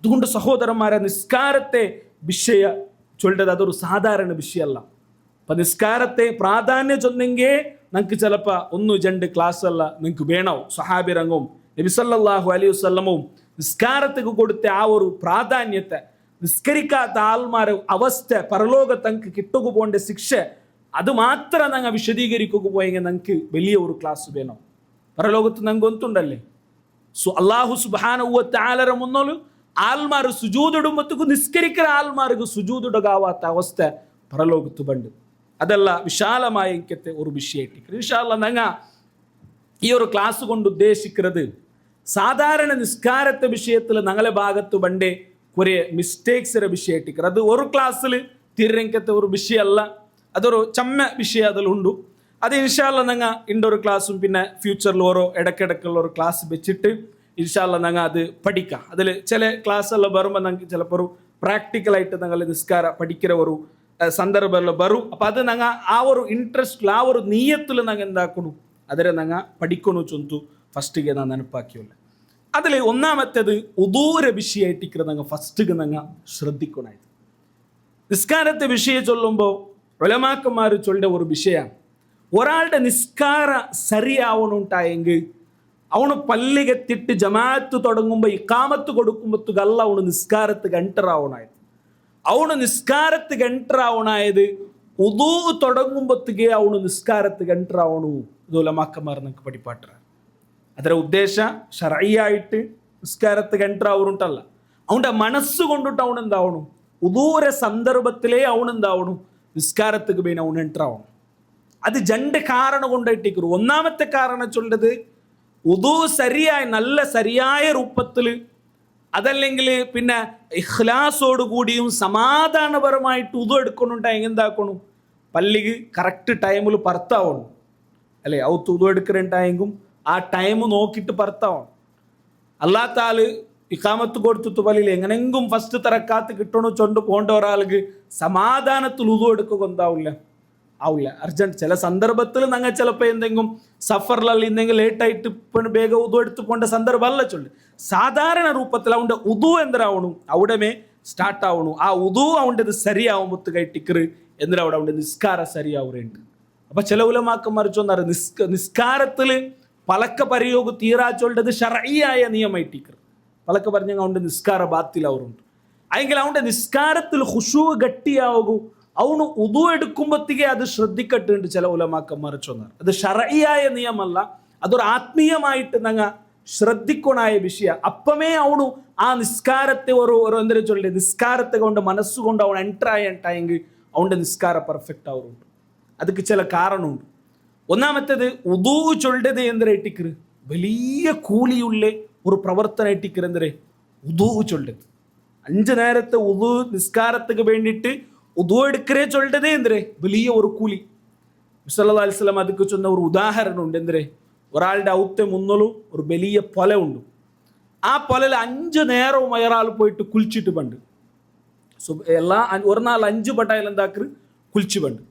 അതുകൊണ്ട് സഹോദരന്മാരെ നിസ്കാരത്തെ വിഷയ ചൊല്ലത് അതൊരു സാധാരണ വിഷയമല്ല അപ്പം നിസ്കാരത്തെ പ്രാധാന്യം ചൊന്നെങ്കിൽ നിങ്ങൾക്ക് ചിലപ്പോൾ 1-2 ക്ലാസ് അല്ല നിങ്ങൾക്ക് വേണോ സഹാബി രംഗവും നബി സല്ലല്ലാഹു അലൈഹി വസല്ലമവും നിസ്കാരത്തിന് കൊടുത്ത ആ ഒരു പ്രാധാന്യത്തെ നിസ്കരിക്കാത്ത ആൾമാരെ അവസ്ഥ പരലോകത്ത് നിങ്ങൾക്ക് കിട്ടുക പോകേണ്ട ശിക്ഷ അത് മാത്രം ഞങ്ങൾ വിശദീകരിക്കുക പോയെങ്കിൽ നിങ്ങൾക്ക് വലിയ ഒരു ക്ലാസ് വേണം പരലോകത്ത് ഞങ്ങൾക്ക് ഒന്നുണ്ടല്ലേ അള്ളാഹു സുബ്ഹാനഹു വ തആലರ മുന്നോല് ആൾമാർ സുജൂദിടുമ്പത്തേക്ക് നിസ്കരിക്കുന്ന ആൾമാർക്ക് സുജൂദിടാവാത്ത അവസ്ഥ പരലോകത്ത് ബണ്ട് അതല്ല വിശാലമായ എനിക്കത്തെ ഒരു വിഷയമായിട്ട് ഇൻഷാ അല്ലാഹ് ഞങ്ങൾ ഈ ഒരു ക്ലാസ് കൊണ്ട് ഉദ്ദേശിക്കുന്നത് സാധാരണ നിസ്കാരത്തെ വിഷയത്തിൽ ഞങ്ങളെ ഭാഗത്ത് ബണ്ടേ കുറേ മിസ്റ്റേക്സിന്റെ വിഷയമായിട്ട് അത് ഒരു ക്ലാസ്സിൽ തീരങ്കത്തെ ഒരു വിഷയമല്ല അതൊരു ചമ്മ വിഷയം അതിലുണ്ട് അത് ഇൻഷാ അല്ലാഹ് ഞങ്ങൾ ഇൻഡോർ ക്ലാസ്സും പിന്നെ ഫ്യൂച്ചറിൽ ഓരോ ഇടയ്ക്കിടയ്ക്കുള്ള ഒരു ക്ലാസ് വെച്ചിട്ട് ഇൻഷാ അല്ലാഹ് ഞങ്ങൾ അത് പഠിക്കാം അതിൽ ചില ക്ലാസ്സെല്ലാം വരുമ്പോൾ ഞങ്ങൾക്ക് ചിലപ്പോൾ ഒരു പ്രാക്ടിക്കലായിട്ട് ഞങ്ങൾ നിസ്കാര പഠിക്കുന്ന ഒരു സന്ദർഭമെല്ലാം വരും അപ്പം അത് ഞങ്ങൾ ആ ഒരു ഇൻട്രസ്റ്റിൽ ആ ഒരു നീയത്തിൽ ഞങ്ങൾ എന്താക്കണം അതിനെ ഞങ്ങൾ പഠിക്കണു ചൊന്തു ഫസ്റ്റിಗೆ ನಾನು ನೆನಪಾಕಿಯಲ್ಲ അതിൽ ഒന്നാമത്തേത് ഉദൂര വിഷയമായിട്ട് ഞങ്ങൾ ഫസ്റ്റിಗೆ ഞങ്ങൾ ശ്രദ്ധിക്കണമായിരുന്നു നിസ്കാരത്തെ വിഷയം ചൊല്ലുമ്പോൾ ഉലമാക്കന്മാർ ചൊല്ലിയ ഒരു വിഷയമാണ് ഒരാളുടെ നിസ്കാര ശരിയാവണുണ്ടായെങ്കിൽ അവന് പള്ളിക്കെത്തിട്ട് ജമാഅത്ത് തുടങ്ങുമ്പോൾ ഇഖാമത്ത് കൊടുക്കുമ്പോഴത്തേക്കല്ല അവന് നിസ്കാരത്തിന് എൻ്റർ ആവണായത് അവന് നിസ്കാരത്തിന് എൻ്റർ ആവണായത് ഉദൂ തുടങ്ങുമ്പോഴത്തേക്ക് അവന് നിസ്കാരത്തിന് എൻ്റർ ആവണു ഇത് ഉലമാക്കന്മാർ നമുക്ക് പഠിപ്പാട്ടാണ് ಅದರ ಉದ್ದೇಶ ಶರೈಯಾയിട്ട് നിസ്കാരത്തിന് എൻ്റർ ആവുന്നുണ്ടല്ല അവൻ്റെ മനസ്സുകൊണ്ടിട്ട് അവനെന്താവണം ഉദൂര സന്ദർഭത്തിലേ അവനെന്താവണം നിസ്കാരത്തിന് പിന്നെ അവൻ എൻ്റർ ആവണം അത് 2 കാരണം കൊണ്ടായിട്ടിരിക്കും ഒന്നാമത്തെ കാരണം ചൊല്ലത് ഉദൂ ശരിയായ നല്ല ശരിയായ രൂപത്തിൽ അതല്ലെങ്കിൽ പിന്നെ ഇഖ്ലാസോട് കൂടിയും സമാധാനപരമായിട്ട് ഉദൂ എടുക്കണുണ്ടായി എന്താക്കണം പള്ളിക്ക് കറക്റ്റ് ടൈമിൽ പറത്താവണം അല്ലേ ഔത്ത് ഉദൂ എടുക്കുന്നുണ്ടായെങ്കിലും ആ ടൈം നോക്കിയിട്ട് പറത്താവണം അല്ലാത്ത ആള് ഇഖാമത്ത് കൊടുത്തിട്ട് പള്ളിയിൽ എങ്ങനെയെങ്കിലും ഫസ്റ്റ് തറക്കാത്ത് കിട്ടണോ ചൊണ്ട് പോകേണ്ട ഒരാൾക്ക് സമാധാനത്തിൽ ഉദൂ എടുക്കുക എന്താവില്ല ആവില്ല അർജൻറ്റ് ചില സന്ദർഭത്തിൽ ഞങ്ങൾ ചിലപ്പോൾ എന്തെങ്കിലും സഫറിലല്ല എന്തെങ്കിലും ലേറ്റായിട്ട് വേഗം ഉദൂ എടുത്ത് പോകേണ്ട സന്ദർഭമല്ല ചൊല്ലു സാധാരണ രൂപത്തിൽ അവൻ്റെ ഉദൂ എന്തരാവണം അവിടമേ സ്റ്റാർട്ട് ആവണു ആ ഉദൂ അവൻ്റെത് ശരിയാവുമ്പോഴത്തേക്കായി ടിക്കറ് എന്തിനാ അവിടെ അവൻ്റെ നിസ്കാരം ശരിയാവുന്നുണ്ട് അപ്പം ചില ഉലമാക്കന്മാർ ചൊന്നാറ് നിസ്കാരത്തിൽ പലക്ക പരിയോഗ തീരാച്ചോണ്ടത് ഷർഈയായ നിയമമായിട്ടിക്കർ പലക്ക പറഞ്ഞ അവൻ്റെ നിസ്കാര ബാത്തിൽ അവരുണ്ട് അല്ലെങ്കിൽ അവൻ്റെ നിസ്കാരത്തിൽ ഖുശൂ ഗട്ടിയാവൂ അവന് ഉദു എടുക്കുമ്പോഴത്തേക്ക് അത് ശ്രദ്ധിക്കട്ടുണ്ട് ചില ഉലമാക്കന്മാർ ചൊന്നാർ. അത് ഷർഈയായ നിയമമല്ല, അതൊരു ആത്മീയമായിട്ട് ഞങ്ങൾ ശ്രദ്ധിക്കണായ വിഷയ. അപ്പമേ അവನು ആ നിസ്കാരത്തെ എന്തൊരു ചൊല്ലേ നിസ്കാരത്തെ കൊണ്ട് മനസ്സുകൊണ്ട് അവൻ എൻട്രായെങ്കിൽ അവൻ്റെ നിസ്കാര പെർഫെക്റ്റ് ആവുന്നുണ്ട്. ಅದಕ್ಕೆ ചില കാരണമുണ്ട്. ഒന്നാമത്തേത് ഉദൂ ചൊല്ലത് എന്തൊരു ഇട്ടിക്കർ വലിയ കൂലിയുള്ള ഒരു പ്രവർത്തനം ഇട്ടിക്കർ എന്തൊരു ഉദൂ ചൊല്ലത്. 5 നേരത്തെ ഉദൂ നിസ്കാരത്തിന് വേണ്ടിയിട്ട് ഉദൂ എടുക്കരേ ചൊല്ലതേ എന്തൊരു വലിയ ഒരു കൂലി. സല്ലല്ലാഹു അലൈഹി വസല്ലം ಅದಕ್ಕೆ ചൊന്ന ഒരു ഉദാഹരണമുണ്ട്. എന്തൊരു ഒരാളുടെ ഔത്തെ മുന്നോലും ഒരു വലിയ പൊല ഉണ്ട്. ആ പൊലയിൽ 5 നേരവും അയാൾ പോയിട്ട് കുളിച്ചിട്ട് പണ്ട് ഒരു നാൾ 5 പട്ടായാലും എന്താക്കറ് കുളിച്ച് പണ്ട്.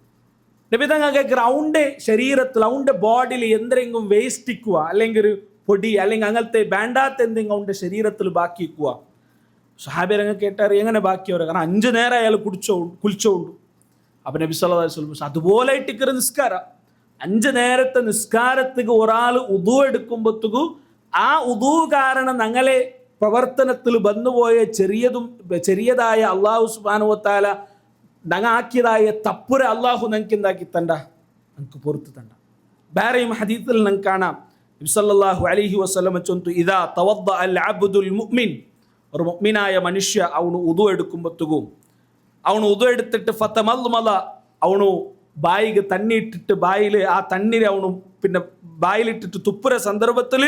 നബിതങ്ങ കേൾക്കറ അവൻ്റെ ശരീരത്തിൽ അവൻ്റെ ബോഡിയിൽ എന്തെങ്കിലും വേസ്റ്റ് ഇക്കുക അല്ലെങ്കിൽ ഒരു പൊടി അല്ലെങ്കിൽ അങ്ങനത്തെ വേണ്ടാത്ത എന്തെങ്കിലും അവൻ്റെ ശരീരത്തിൽ ബാക്കി ഇക്കുക. സഹാബിരങ്ങ കേട്ടാർ എങ്ങനെ ബാക്കിയവരെ, കാരണം 5 നേരം അയാൾ കുളിച്ചോണ്ട്. അപ്പം നബി സല്ലല്ലാഹു അലൈഹി വസല്ലം അതുപോലെ ഇട്ടിക്കറ നിസ്കാരം 5 നേരത്തെ നിസ്കാരത്തിക്ക് ഒരാൾ ഉദു എടുക്കുമ്പോഴത്തേക്കും ആ ഉദു കാരണം ഞങ്ങളെ പ്രവർത്തനത്തിൽ വന്നുപോയ ചെറിയതായ അള്ളാഹു സുബ്ഹാനഹു വ തആല ഞങ്ങൾ ആക്കിയതായ തപ്പുര അള്ളാഹു ഞങ്ങൾക്ക് എന്താക്കി തണ്ട, ഞങ്ങൾക്ക് പുറത്ത് തണ്ട. വേറെയും ഹദീസിൽ ഞങ്ങൾക്ക് കാണാം നബി സല്ലല്ലാഹു അലൈഹി വസല്ലം ചൊന്തു ഇദാ തവദ്ദഅ അൽ അബ്ദുൽ മുഅ്മിൻ, ഒരു മുഅ്മിനായ മനുഷ്യ അവന് ഉദു എടുക്കുമ്പോഴത്തേക്കും അവന് ഉദു എടുത്തിട്ട് ഫതമൽമല അവನು ബായിക്ക് തണ്ണി ഇട്ടിട്ട് ബായിൽ ആ തണ്ണീര് അവനും പിന്നെ ബായിലിട്ടിട്ട് തുപ്പുര സന്ദർഭത്തിൽ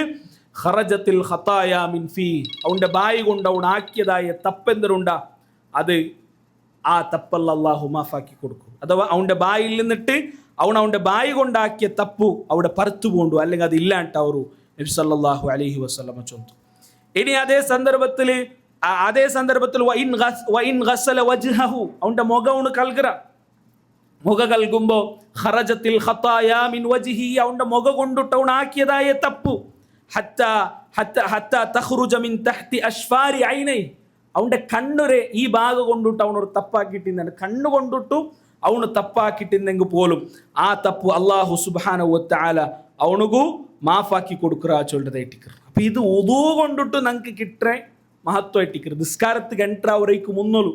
ഖറജത്തിൽ ഖതായ മിൻ ഫീ, അവൻ്റെ ബായി കൊണ്ട് അവൻ ആക്കിയതായ തപ്പെന്തരുണ്ട അത് ആ തപ്പല്ല അല്ലാഹു മാഫാക്കി കൊടുക്കും. അഥവാ അവൻ്റെ ബായിൽ നിന്നിട്ട് അവൻ്റെ ബായി കൊണ്ടാക്കിയ തപ്പു അവിടെ പറുത്തു കൊണ്ടു അല്ലെങ്കിൽ അത് ഇല്ലാണ്ട് അവർ നബി സല്ലല്ലാഹു അലൈഹി വസല്ലം ചൊന്നു. ഇനി അതേ സന്ദർഭത്തിൽ വഇൻ ഗസല വജ്ഹഹു, അവൻ്റെ മുഖം കൽകറ, മുഖ കൽകുമ്പോൾ ഖറജത്തിൽ ഖതായ മിൻ വജ്ഹി, അവൻ്റെ മുഖ കൊണ്ടിട്ട് അവൻ ആക്കിയതായ തപ്പു ഹത്ത തഖ്റുജ മിൻ തഹ്തി അശ്ഫാരി ഐനൈ, അവൻ്റെ കണ്ണുരെ ഈ ഭാഗം കൊണ്ടിട്ട് അവനൊരു തപ്പാക്കിയിട്ടുണ്ട്, കണ്ണു കൊണ്ടിട്ടു അവന് തപ്പാക്കിയിട്ടുണ്ടെങ്കിൽ പോലും ആ തപ്പു അല്ലാഹു സുബ്ഹാനഹു വ തആല അവനുಗೂ മാഫാക്കി കൊടുക്കുക ചൊല്ലതായിട്ടിക്കർ. അപ്പം ഇത് ഉദൂ കൊണ്ടിട്ട് ഞങ്ങൾക്ക് കിട്ടേ മഹത്വമായിട്ടിക്കർ. നിസ്കാരത്തിന് എൻട്രാവരേക്ക് മുന്നോളൂ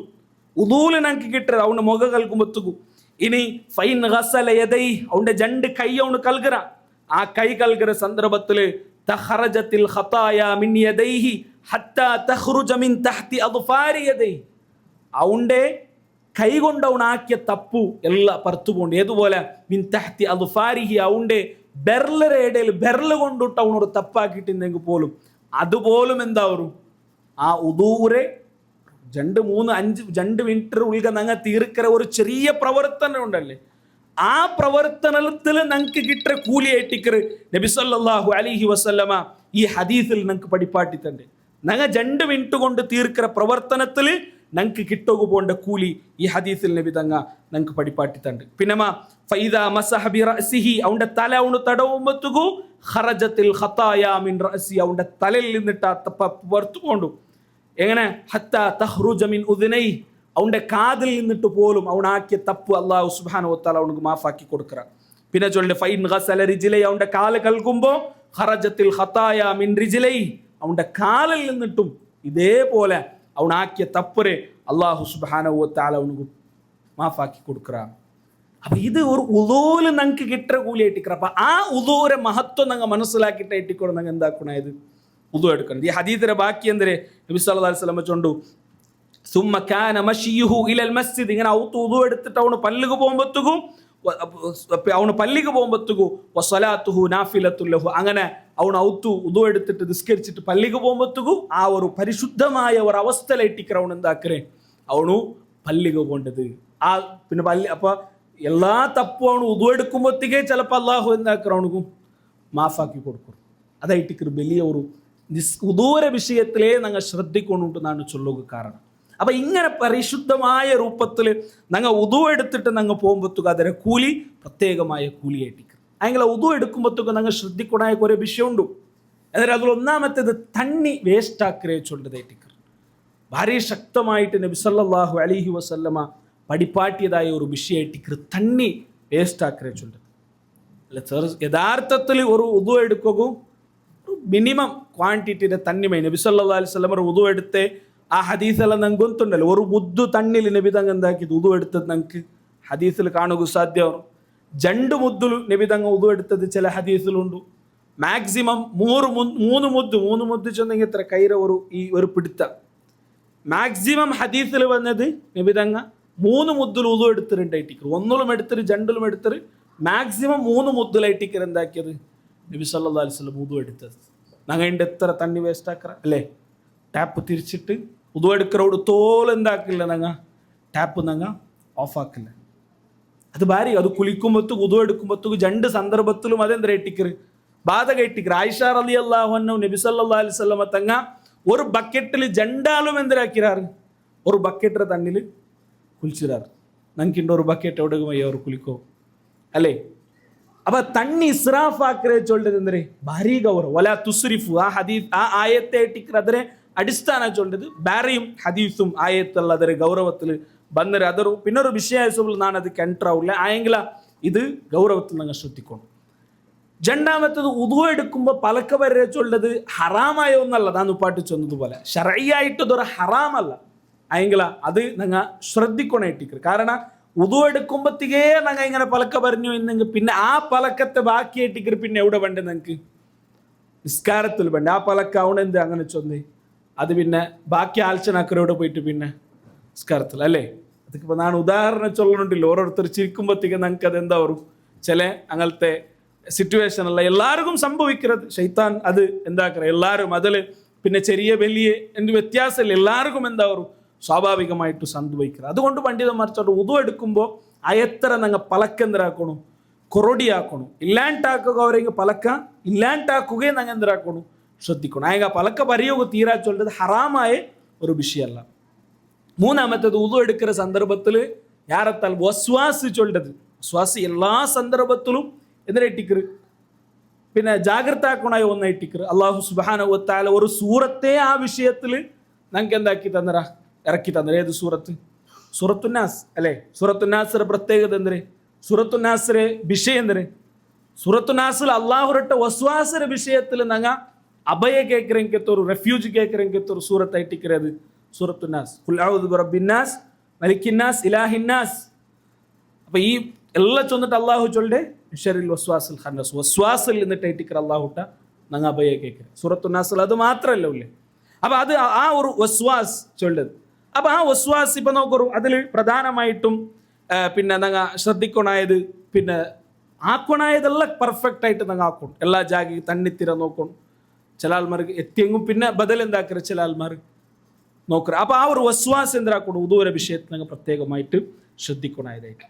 ഉദൂല് ഞങ്ങൾക്ക് കിട്ടത് അവൻ്റെ മുഖ കൽക്കുമ്പോഴത്തേക്കും. ഇനി ഫൈൻ ഗസല യദൈ, അവൻ്റെ 2 കൈ അവന് കൽകറ, ആ കൈ കൽകറ സന്ദർഭത്തിൽ തഖറജത്തിൽ ഖതായ മിൻ യദൈഹി ഹത്താ തഖ്റുജ മിൻ തഹ്തി അദ്ഫാരി യദൈ, അവൻ്റെ കൈ കൊണ്ട് അവനാക്കിയ തപ്പു എല്ലാം പുറത്തു പോണ്ട്. ഏതുപോലെ മിൻ തഹ്തി അദ്ഫാരിഹി, അവൻ്റെ ബെർലയുടെ ഇടയിൽ ബെർല് കൊണ്ടിട്ട് അവനൊരു തപ്പാക്കിയിട്ടുണ്ടെങ്കിൽ പോലും അതുപോലും എന്താവരും ആ ഉദൂരെ 2 മിനിറ്റ് ഉള്ളിൽ ഞങ്ങൾ തീർക്കറ ഒരു ചെറിയ പ്രവർത്തനം ഉണ്ടല്ലേ, ആ പ്രവർത്തനത്തിൽ ഞങ്ങൾക്ക് കിട്ടുന്ന കൂലിയായിട്ടിക്കർ നബി സല്ലല്ലാഹു അലൈഹി വസല്ലമ ഈ ഹദീസിൽ ഞങ്ങൾക്ക് പഠിപ്പാട്ടിത്തണ്ട്. ഞങ്ങൾ 2 മിനിറ്റ് കൊണ്ട് തീർക്കറ പ്രവർത്തനത്തിൽ ഞങ്ങൾക്ക് കിട്ടുക പോണ്ട കൂലി ഈ ഹദീസിൽ നബി തങ്ങ ഞങ്ങൾക്ക് പഠിപ്പാട്ടിത്തണ്ട്. പിന്നെ ഫൈദാ മസഹ ബി റഅസിഹി, അവൻ്റെ തല അവന് തടവുമ്പോഴത്തേക്കും ഖറജത്തിൽ ഖതായ മിൻ റഅസി, അവൻ്റെ തലയിൽ നിന്നിട്ട് ആ പുറത്തു പോണ്ടു. എങ്ങനെ ഹത്താ തഖ്റുജ മിൻ ഉദ്നൈ, അവൻ്റെ കാതിൽ നിന്നിട്ട് പോലും അവനാക്കിയ തപ്പ് അല്ലാഹു സുബ്ഹാനഹു വ തആല അവനക്ക് മാഫാക്കി കൊടുക്കുക. പിന്നെ ചൊല്ലെ ഫൈൻ ഗസല റിജ്ലൈ, അവൻ്റെ കാല് കൽക്കുമ്പോൾ ഖറജത്തിൽ ഖതായ മിൻ റിജ്ലൈ, അവൻ്റെ കാലിൽ നിന്നിട്ടും ഇതേപോലെ അവനാക്കിയ തപ്പുരെ അല്ലാഹു സുബ്ഹാനഹു വ തആല അവനക്ക് മാഫാക്കി കൊടുക്കുക. അപ്പം ഇത് ഒരു ഉദൂല് ഞങ്ങൾക്ക് കിട്ടുന്ന കൂലിയായിട്ടിക്കറ. അപ്പം ആ ഉദൂരെ മഹത്വം ഞങ്ങൾ മനസ്സിലാക്കിയിട്ട് ഇട്ടിക്കൊണ്ട് ഞങ്ങൾ എന്താക്കണ ഇത് ഉദു എടുക്കണം. ഈ ഹദീസിന്റെ ബാക്കി എന്തരെ നബി സല്ലല്ലാഹു അലൈഹി വസല്ലം ചൊണ്ടു സുമ്മ കാന മശിയുഹു ഇലൽ മസ്ജിദ്, ഇങ്ങനെ ഉദു എടുത്തിട്ട് അവന് പല്ലിക്ക് പോകുമ്പോഴത്തേക്കും വസലാത്തുഹു നാഫിലത്തുൽ ലഹു, അങ്ങനെ അവൻ ഉദു എടുത്തിട്ട് നിസ്കരിച്ചിട്ട് പല്ലിക്ക് പോകുമ്പോഴത്തേക്കും ആ ഒരു പരിശുദ്ധമായ ഒരു അവസ്ഥയിലേട്ടിക്കറ അവൻ എന്താക്കറേ അവനു പല്ലിക്ക് പോകേണ്ടത്. ആ പിന്നെ അപ്പോൾ എല്ലാ തപ്പും അവന് ഉദു എടുക്കുമ്പോഴത്തേക്കേ ചിലപ്പോൾ അള്ളാഹു എന്താക്കറ അവനക്കും മാഫാക്കി കൊടുക്കും. അതായിട്ടിക്കർ വലിയ ഒരു ഉദൂര വിഷയത്തിലേ ഞങ്ങൾ ശ്രദ്ധിക്കൊണ്ടുണ്ടെന്നാണ് ചൊല്ലുക. കാരണം അപ്പം ഇങ്ങനെ പരിശുദ്ധമായ രൂപത്തിൽ ഞങ്ങൾ ഉദു എടുത്തിട്ട് ഞങ്ങൾ പോകുമ്പോഴത്തേക്കും അതിന് കൂലി പ്രത്യേകമായ കൂലിയായിട്ടിക്കും. അങ്ങനെ ഉദു എടുക്കുമ്പോഴത്തേക്കും ഞങ്ങൾ ശ്രദ്ധിക്കണായ കുറേ വിഷയമുണ്ട്. എന്നാൽ അതിലൊന്നാമത്തേത് തണ്ണി വേസ്റ്റാക്കരേ ചൊല്ലതായിട്ടിക്കും. വളരെ ശക്തമായിട്ട് നബി സല്ലല്ലാഹു അലൈഹി വസല്ലമ പഠിപ്പാട്ടിയതായ ഒരു വിഷയമായിട്ടിക്കും തണ്ണി വേസ്റ്റാക്കരേ ചൊല്ലത്. അല്ല സർ, യഥാർത്ഥത്തിൽ ഒരു ഉദു എടുക്കുകയും മിനിമം ക്വാണ്ടിറ്റിയുടെ തന്നിമൈ നബി സല്ലല്ലാഹു അലൈഹി വസല്ലം ഉദു എടുത്ത് ആ ഹദീസെല്ലാം ನಂಗೆ ಗೊತ್ತುಂಟಲ್ಲ, ഒരു മുദ്ദു തണ്ണിൽ നബി തങ്ങ എന്താക്കിയത് ഉദു എടുത്തത് നമുക്ക് ഹദീസിൽ കാണുക സാധ്യം. ജണ്ട് മുദ്ദുൽ നബി തങ്ങ ഉദു എടുത്തത് ചില ഹദീസിലുണ്ട്. മാക്സിമം മൂന്ന് മുദ്ദ് ചെന്നെങ്കിൽ ഇത്ര കൈര ഒരു പിടുത്ത മാക്സിമം ഹദീസിൽ വന്നത് നബി തങ്ങ 3 മുദ്ദിൽ ഉദു എടുത്തിട്ടുണ്ടായിട്ടിക്കർ, ഒന്നിലും എടുത്തിട്ട് ജണ്ടിലും എടുത്തിട്ട് മാക്സിമം 3 മുദ്ദിലായിട്ടിക്കർ എന്താക്കിയത് നബി സല്ലല്ലാഹു അലൈഹി വസല്ലം ഉദു എടുത്തത്. ഞങ്ങൾ അതിൻ്റെ എത്ര തണ്ണി വേസ്റ്റ് ആക്കറ അല്ലേ? ടാപ്പ് തിരിച്ചിട്ട് ഉദു എടുക്കറോട് തോലെന്താക്കില്ല, ഞങ്ങൾ ടാപ്പ് ഞങ്ങൾ ഓഫ് ആക്കില്ല. അത് ഭാരി, അത് കുളിക്കുമ്പോഴത്തേക്ക് ഉദു എടുക്കുമ്പോഴത്തേക്ക് രണ്ട് സന്ദർഭത്തിലും അതെന്താ ഇട്ടിക്കർ ബാധക ഇട്ടിക്കർ. ആയിഷ റളിയല്ലാഹു അൻഹ നബി സല്ലല്ലാഹു അലൈഹി വസല്ലം തങ്ങ ഒരു ബക്കറ്റിൽ ജണ്ടാലും എന്തിനാക്കിറാറ്, ഒരു ബക്കറ്റിലെ തണ്ണിൽ കുളിച്ചിരാറ്. ഞങ്ങൾക്കിൻ്റെ ഒരു ബക്കറ്റ് എവിടെ അവർ കുളിക്കോ അല്ലേ? അപ്പൊ തണ്ണി ഇസ്രാഫ് ആക്കരെ ചൊല്ലത് എന്തിനെ ഭാരി ഗൗരവം. വലാ തുസ്രിഫു ആ ഹദീസ് ആ ആയത്തെ ഇട്ടിക്കർ അതിനെ അടിസ്ഥാന ചൊല്ലത് ബാരിയും ഹദീസും ആയത്തുള്ള ಅದರ ಗೌರವത്തിൽ ಬಂದರೆ ಅದರ പിന്നൊരു വിഷയസുള്ള ನಾನು ಅದಕ್ಕೆ ಎಂಟರ್ ಆವಿಲ್ಲ ಆಯಂಗಿಲ್ಲ. ഇത് ഗൗരവത്തിൽ നിങ്ങൾ ശ്രദ്ധിക്കണം. രണ്ടാമത്തത് ഉദു എടുക്കുമ്പോൾ പലക്ക വരെ ചൊല്ലത് ഹറാമായ ഒന്നല്ല. ನಾನು പാട്ട് ചൊന്നതുപോലെ ശരഈയായിട്ടതൊരു ഹറാമല്ല ആയെങ്കില അത് നിങ്ങൾ ശ്രദ്ധിക്കണം ഇട്ടിക്കർ. കാരണം ഉദു എടുക്കുമ്പോഴത്തേക്കേ ഞങ്ങൾ ഇങ്ങനെ പലക്ക പറഞ്ഞു എന്നെങ്കിൽ പിന്നെ ആ പലക്കത്തെ ബാക്കി ഇട്ടിക്കർ പിന്നെ എവിടെ വേണ്ടത് നിങ്ങൾക്ക് നിസ്കാരത്തിൽ വേണ്ട ആ പലക്ക അവണെന്ത് അങ്ങനെ ചൊന്നേ അത് പിന്നെ ബാക്കി ആലോചനാക്കരോടെ പോയിട്ട് പിന്നെ നിസ്കാരത്തിൽ അല്ലേ? അതിപ്പോൾ ഞാൻ ഉദാഹരണം ചൊല്ലണുണ്ടല്ലോ, ഓരോരുത്തർ ചിരിക്കുമ്പോഴത്തേക്ക് ഞങ്ങൾക്ക് അതെന്താ വരും ചില അങ്ങനത്തെ സിറ്റുവേഷൻ അല്ല എല്ലാവർക്കും സംഭവിക്കുന്നത്. ശൈത്താൻ അത് എന്താക്കറ എല്ലാവരും അതിൽ പിന്നെ ചെറിയ വലിയ എന്ത് വ്യത്യാസമില്ല, എല്ലാവർക്കും എന്താ വരും സ്വാഭാവികമായിട്ട് സംഭവിക്കുന്നത്. അതുകൊണ്ട് പണ്ഡിതന്മാർ ചൊല്ലു ഉദു എടുക്കുമ്പോൾ അയത്തര ഞങ്ങൾ പലക്കെന്തരാക്കണം കൊറോടിയാക്കണം. ഇല്ലാണ്ടാക്കുക അവരെങ്കിൽ പലക്ക ഇല്ലാണ്ടാക്കുകയും ഞങ്ങൾ എന്തരാക്കണം ശ്രദ്ധിക്കണം. ആയക പലക്ക പരിയോഗ തീരാ ചൊല്ലത് ഹറാമായ ഒരു വിഷയമല്ല. മൂന്നാമത്തേത് ഉദു എടുക്കുന്ന സന്ദർഭത്തിൽ യാരത്താൽ വസ്വാസ് ചൊല്ലത്. വസ്വാസ് എല്ലാ സന്ദർഭത്തിലും എന്തിനായിട്ടിക്കറ് പിന്നെ ജാഗ്രത ആക്കണായ ഒന്നായിട്ടിക്കറ്. അള്ളാഹു സുബ്ഹാനഹു വ തആല ഒരു സൂറത്തെ ആ വിഷയത്തിൽ ഞങ്ങൾക്ക് എന്താക്കി തന്നറ ഇറക്കി തന്നറ. ഏത് സൂറത്ത്? സൂറത്തുന്നാസ് അല്ലേ? സൂറത്തുന്നാസിന്റെ പ്രത്യേകത എന്തിന്? സൂറത്തുന്നാസിന്റെ വിഷയം എന്തിന്? സൂറത്തുന്നാസിൽ അള്ളാഹുരട്ട വസ്വാസിന്റെ വിഷയത്തിൽ ഞങ്ങൾ അഭയ കേൾക്കರೆಂಕೆತ್ತೋರು ರೆಫ್ಯೂಜ್ ಕೇಳ್ಕರೆಂಕೆತ್ತೋರು ಸೂರತ್ ಐಟಿಕ್ಕಿರೋದು ಸೂರತ್ತುನ್ನಾಸ್. ഖുൽ അഊദു ബിറബ്ബിന്നാസ് മലിക്കിന്നാസ് ഇലാഹിന്നാസ്. അപ്പോൾ ഈ എല്ലാം ചൊന്നിട്ട് അള്ളാഹു ചൊല്ലെ ഷറിൽ വസ്വാസിൽ ഖന്നസ് വസ്വാസിൽ നിന്നിട്ട് ഐറ്റിക്കർ അള്ളാഹുട്ട ഞങ്ങൾ അഭയ കേൾക്കര സൂറത്തുന്നാസിൽ അത് മാത്രമല്ല ഉള്ളേ. അപ്പോൾ അത് ആ ഒരു വസ്വാസ് ചൊല്ലത്. അപ്പോൾ ആ വസ്വാസ് ഇപ്പം നോക്കൂ അതിൽ പ്രധാനമായിട്ടും പിന്നെ ഞങ്ങൾ ശ്രദ്ധിക്കണായത് പിന്നെ ആക്കണായതെല്ലാം പെർഫെക്റ്റ് ആയിട്ട് ഞങ്ങൾ ആക്കണം. എല്ലാ ജാഗി തണ്ണിത്തിര നോക്കണം. ചില ആൾമാർക്ക് എത്തിയെങ്കും പിന്നെ ബദൽ എന്താക്കറ ചില ആൾമാർ നോക്കറ. അപ്പോൾ ആ ഒരു വസ്വാസ് എന്താക്കണം ഉദൂര വിഷയത്തിൽ ഞങ്ങൾ പ്രത്യേകമായിട്ട് ശ്രദ്ധിക്കണായതായിട്ട്.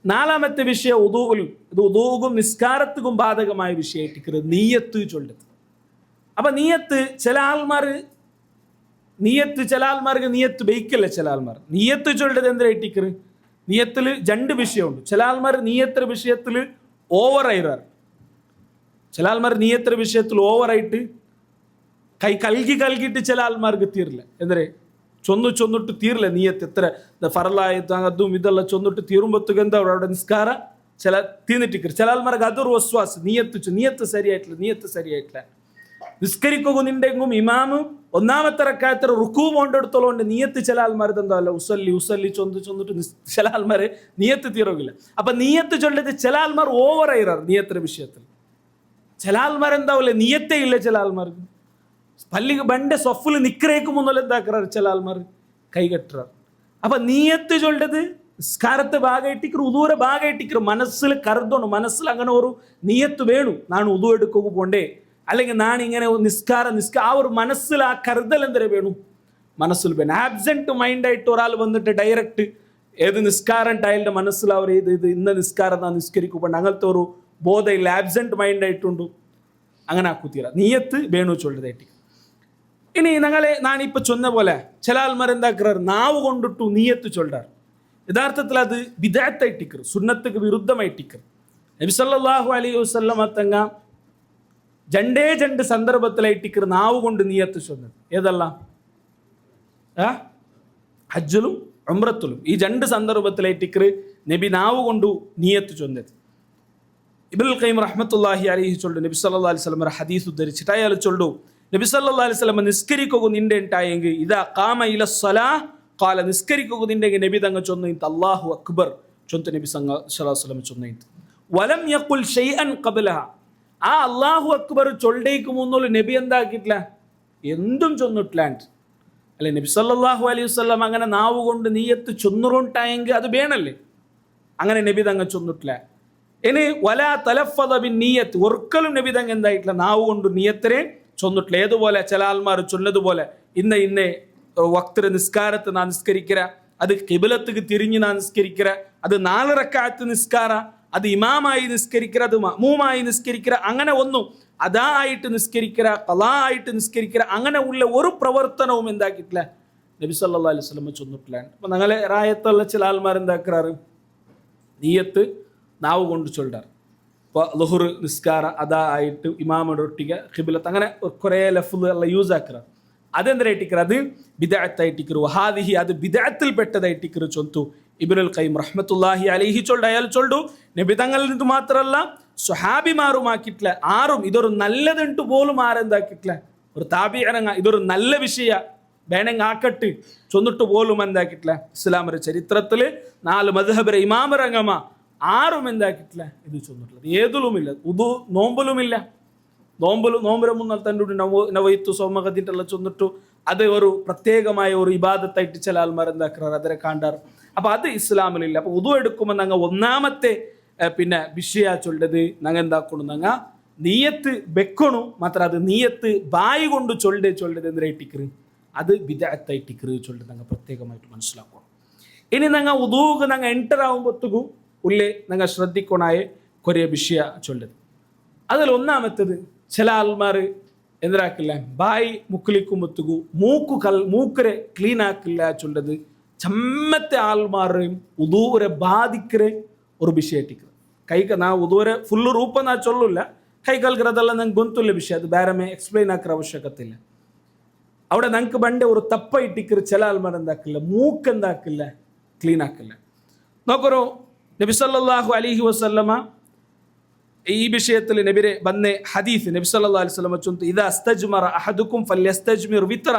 നാലാമത്തെ വിഷയം ഉദൂൽ. ഇത് ഉദൂകും നിസ്കാരത്തും ബാധകമായ വിഷയമായിട്ട് നീയത്ത് ചൊല്ലത്. അപ്പം നീയത്ത് ചില ആൾമാർക്ക് നീയത്ത് ബൈക്കല്ല. ചില ആൾമാർ നീയത്ത് ചൊല്ലത് എന്തിനായിട്ടിക്കർ നീയത്തിൽ രണ്ട് വിഷയമുണ്ട്. ചില ആൾമാർ നീയത്ര വിഷയത്തിൽ ഓവറായിറാറ്. ചില ആൾമാർ നീയത്ര വിഷയത്തിൽ ഓവറായിട്ട് കൽകിയിട്ട് ചില ആൾമാർക്ക് തീരില്ല. എന്തേ ചൊന്നിട്ട് തീരില്ല നീയത്ത് എത്ര ഫറലായത് അതും ഇതെല്ലാം ചൊന്നിട്ട് തീരുമ്പോഴത്തേക്ക് എന്താ അവിടെ നിസ്കാര ചില തീർന്നിട്ടിക്കർ. ചില ആൾമാർക്ക് അതൊരു വസ്വാസ് നീയത്ത് ശരിയായിട്ടില്ല. നിസ്കരിക്കുന്നുണ്ടെങ്കും ഇമാമ് ഒന്നാമത്തെ റക്കായത്തിൽ റുക്കൂ കൊണ്ടെടുത്തോളുകൊണ്ട് നീയത്ത് ചില ആൾമാർക്ക് എന്താ അല്ല ഉസല്ലി ചൊന്നിട്ട് ചില ആൾമാരെ നീയത്ത് തീരുകയില്ല. അപ്പം നീയത്ത് ചൊല്ലത് ചില ആൾമാർ ഓവറായിറാറ് നീയത്തിന്റെ വിഷയത്തിൽ. ചില ആൾമാർ എന്താവില്ല നീയത്തേ ഇല്ല. ചില ആൾമാർക്ക് പള്ളിക്ക് ബണ്ട് സൊഫിൽ നിക്കറേക്ക് മുന്നോട്ട് എന്താക്കാറ് ചില ആൾമാർ കൈകെട്ടാറ്. അപ്പം നീയത്ത് ചൊല്ലത് നിസ്കാരത്തെ ഭാഗമായിട്ടിക്കർ ഉദൂര ഭാഗമായിട്ടിക്കർ മനസ്സിൽ കരുതണം. മനസ്സിൽ അങ്ങനെ ഒരു നീയത്ത് വേണം. നാണ് ഉദു എടുക്കുക പോണ്ടേ അല്ലെങ്കിൽ നാണ് ഇങ്ങനെ ആ ഒരു മനസ്സിൽ ആ കരുതൽ എന്തിനാ വേണം മനസ്സിൽ വേണം. ആബ്സെന്റ് മൈൻഡായിട്ട് ഒരാൾ വന്നിട്ട് ഡയറക്റ്റ് ഏത് നിസ്കാരം അയാളുടെ മനസ്സിൽ അവർ ഇത് ഇന്ന നിസ്കാരം നാ നിസ്കരിക്കുമ്പോൾ അങ്ങനത്തെ ഒരു ബോധമില്ല. ആബ്സെന്റ് മൈൻഡായിട്ടുണ്ട് അങ്ങനെ ആക്കുത്തീര നീയത്ത് വേണു ചൊല്ലതായിട്ട്. ഇനി ഞാനിപ്പോൾ ചൊന്ന പോലെ ചില ആൾമാർ എന്താക്കാറ് നാവ് കൊണ്ടിട്ടു നീയത്ത് ചൊല്ലാറ്. യഥാർത്ഥത്തിൽ അത് ബിദഅത്തായിട്ടിക്കർ സുന്നത്തുക്ക് വിരുദ്ധമായിട്ടിക്കർ. നബി സല്ലല്ലാഹു അലൈഹി വസല്ലം തങ്ങ രണ്ട് സന്ദർഭത്തിലായിട്ടിക്കർ നാവ് കൊണ്ട് നീയത്ത് ചൊന്നത്. ഏതെല്ലാം? ഹജ്ജിലും ഉംറത്തിലും ഈ രണ്ട് സന്ദർഭത്തിലായിട്ടിക്കർ നബി നാവ് കൊണ്ടു നീയത്ത് ചൊന്നത്. ഇബ്നുൽ ഖയ്യിം റഹ്മത്തുള്ളാഹി അലൈഹി ചൊല്ലു നബി സല്ലല്ലാഹു അലൈഹി വസല്ലം ഹദീസ് ഉദ്ധരിച്ചിട്ട് അയാൾ ചൊല്ലു നബി സല്ലല്ലാഹു അലൈഹി വസല്ലം നിസ്കരിക്കുക നിന്റെ ഉണ്ടായെങ്കിൽ ഇദാ ഖാമ ഇല സ്വലാഹ് ഖാല നിസ്കരിക്കുക നിന്റെ നബി തങ്ങൾ ചൊന്നു അല്ലാഹു അക്ബർ ചൊന്തു നബി സല്ലല്ലാഹു അലൈഹി വസല്ലം ചൊന്നു വലം യഖുൽ ഷൈഅൻ ഖബ്ലഹ ആ അല്ലാഹു അക്ബർ ചൊല്ലേക്ക് മുന്നോല് നബി എന്താക്കിയിട്ടില്ല എന്തും ചൊന്നിട്ടില്ലാണ്ട് അല്ലെ നബി സല്ലല്ലാഹു അലൈഹി വസല്ലം അങ്ങനെ നാവ് കൊണ്ട് നീയത്ത് ചൊന്നുറുണ്ടായെങ്കിൽ അത് വേണല്ലേ അങ്ങനെ നബി തങ്ങൾ ചൊന്നിട്ടില്ല ഇനി വലാ തലഫദ ബിൻ നിയ്യത്ത് ഒരിക്കലും നബി തങ്ങൾ എന്തായിട്ടില്ല നാവ് കൊണ്ട് നിയ്യത്തിനെ ചൊന്നിട്ടില്ല ഏതുപോലെ ചില ആൾമാർ ചൊല്ലതുപോലെ ഇന്ന വക്തിന് നിസ്കാരത്ത് നാ നിസ്കരിക്കിற അത് ഖിബലത്തുക്ക് തിരിഞ്ഞ് നാ നിസ്കരിക്കിற അത് 4 റക്അത്ത് നിസ്കാര അത് ഇമാമായി നിസ്കരിക്കിற അത് മഅ്മൂമായി നിസ്കരിക്കിற അങ്ങനെ ഒന്നും അതാ ആയിട്ട് നിസ്കരിക്കിற ഖളാ ആയിട്ട് നിസ്കരിക്കിற അങ്ങനെ ഉള്ള ഒരു പ്രവർത്തനവും എന്താക്കിയിട്ടില്ല നബി സല്ലല്ലാഹു അലൈഹി വസല്ലം ചൊന്നിട്ടില്ല. അപ്പം ഞങ്ങളെ റായത്തുള്ള ചില ആൾമാർ എന്താക്കാറ് നിയ്യത്ത് നാവ് കൊണ്ട് ചൊല്ലാറ്. ഇപ്പോൾ ളുഹുർ നിസ്കാര അതാ ആയിട്ട് ഇമാമയുടെ ഒട്ടിക ഖിബലത്ത് അങ്ങനെ കുറേ ലഫ്ള് എല്ലാം യൂസ് ആക്കുക അതെന്തരായിട്ടിക്കറ് അത് ബിദ്അത്തായിട്ടിക്കറ് വഹാദിഹി അത് ബിദ്അത്തിൽ പെട്ടതായിട്ടിക്കറ് ചൊന്തു ഇബ്നുൽ ഖയ്യിം റഹ്മത്തുള്ളാഹി അലൈഹി ചൊല്ലു അയാൾ ചൊല്ലു നബി തങ്ങളിൽ നിന്ന് മാത്രമല്ല സ്വഹാബിമാറുമാക്കിയിട്ടില്ല ആരും ഇതൊരു നല്ലതുണ്ട് പോലും ആരെന്താക്കിയിട്ടില്ല ഒരു താബിഅനങ്ങ ഇതൊരു നല്ല വിഷയ വേണമെങ്കിൽ ആക്കട്ട് ചൊന്നിട്ട് പോലും എന്താക്കിയിട്ടില്ല ഇസ്ലാമിന്റെ ചരിത്രത്തിൽ 4 മദ്ഹബിലെ ഇമാമരംഗമ ആരും എന്താക്കിയിട്ടില്ല ഇത് ചൊന്നിട്ടുള്ളത് ഏതിലുമില്ല ഉദു നോമ്പലുമില്ല നോമ്പര മുന്നൽ തന്നോട് നവയിത്തു സോമകത്തിട്ടുള്ള ചൊന്നിട്ടു അത് ഒരു പ്രത്യേകമായ ഒരു ഇബാദത്തായിട്ട് ചില ആൾമാർ എന്താക്കാറ് അതിനെ കാണ്ടാറ് അപ്പൊ അത് ഇസ്ലാമിലില്ല. അപ്പൊ ഉദു എടുക്കുമ്പോൾ ഞങ്ങൾ ഒന്നാമത്തെ പിന്നെ വിഷയ ചൊല്ലത് ഞങ്ങൾ എന്താക്കണു ഞങ്ങൾ നീയത്ത് വെക്കണു മാത്രം അത് നീയത്ത് ബായി കൊണ്ട് ചൊല്ലത് എന്തിനായിട്ടിക്കറ് അത് ബിദ്അത്തായിട്ടിക്കറ് ചൊല്ലത് ഞങ്ങൾ പ്രത്യേകമായിട്ട് മനസ്സിലാക്കണം. ഇനി ഞങ്ങൾ ഉദൂക്ക് ഞങ്ങൾ എൻ്റർ ആകുമ്പോഴത്തേക്കും ഉള്ളേ ഞങ്ങൾ ശ്രദ്ധിക്കണായ കുറേ വിഷയ ചൊല്ലത് അതിൽ ഒന്നാമത്തത് ചില ആൾമാർ എന്തിനാക്കില്ല ബായി മുക്കിലിക്കുമ്പോഴത്തേക്കും മൂക്കരെ ക്ലീൻ ആക്കില്ല ചൊല്ലത് ചമ്മത്തെ ആൾമാരെയും ഉദൂരെ ബാധിക്കರೆ ഒരു ವಿಷಯಟಿಕ್ರೆ ಕೈಗೆ ನಾವು ಉದುವರೆ ಫುಲ್ಲು ರೂಪ ನಾ ಚೊಲ್ಲಿಲ್ಲ ಕೈ ಕಲ್ಗಿರೋದೆಲ್ಲ ನಂಗೆ ಗೊಂತುಲ್ಲ ವಿಷಯ ಅದು ಬೇರೆ ಮೇ ಎಕ್ಸ್ಪ್ಲೈನ್ ಹಾಕರ ಅವಶ್ಯಕತೆ ಇಲ್ಲ അവിടെ ഞങ്ങൾക്ക് പണ്ട് ഒരു തപ്പ ഇട്ടിക്കറ് ചില ആൾമാർ എന്താക്കില്ല മൂക്കെന്താക്കില്ല ക്ലീൻ ആക്കില്ല നോക്കൊരു നബി സല്ലല്ലാഹു അലൈഹി വസല്ലമ ഈ വിഷയത്തിൽ നബിരെ വന്ന ഹദീസ് നബി സല്ലല്ലാഹു അലൈഹി വസല്ലമ ചൊന്തു ഇദാ അസ്തജ്മറ അഹദുക്കും ഫല്യസ്തജ്മിർ വിത്ര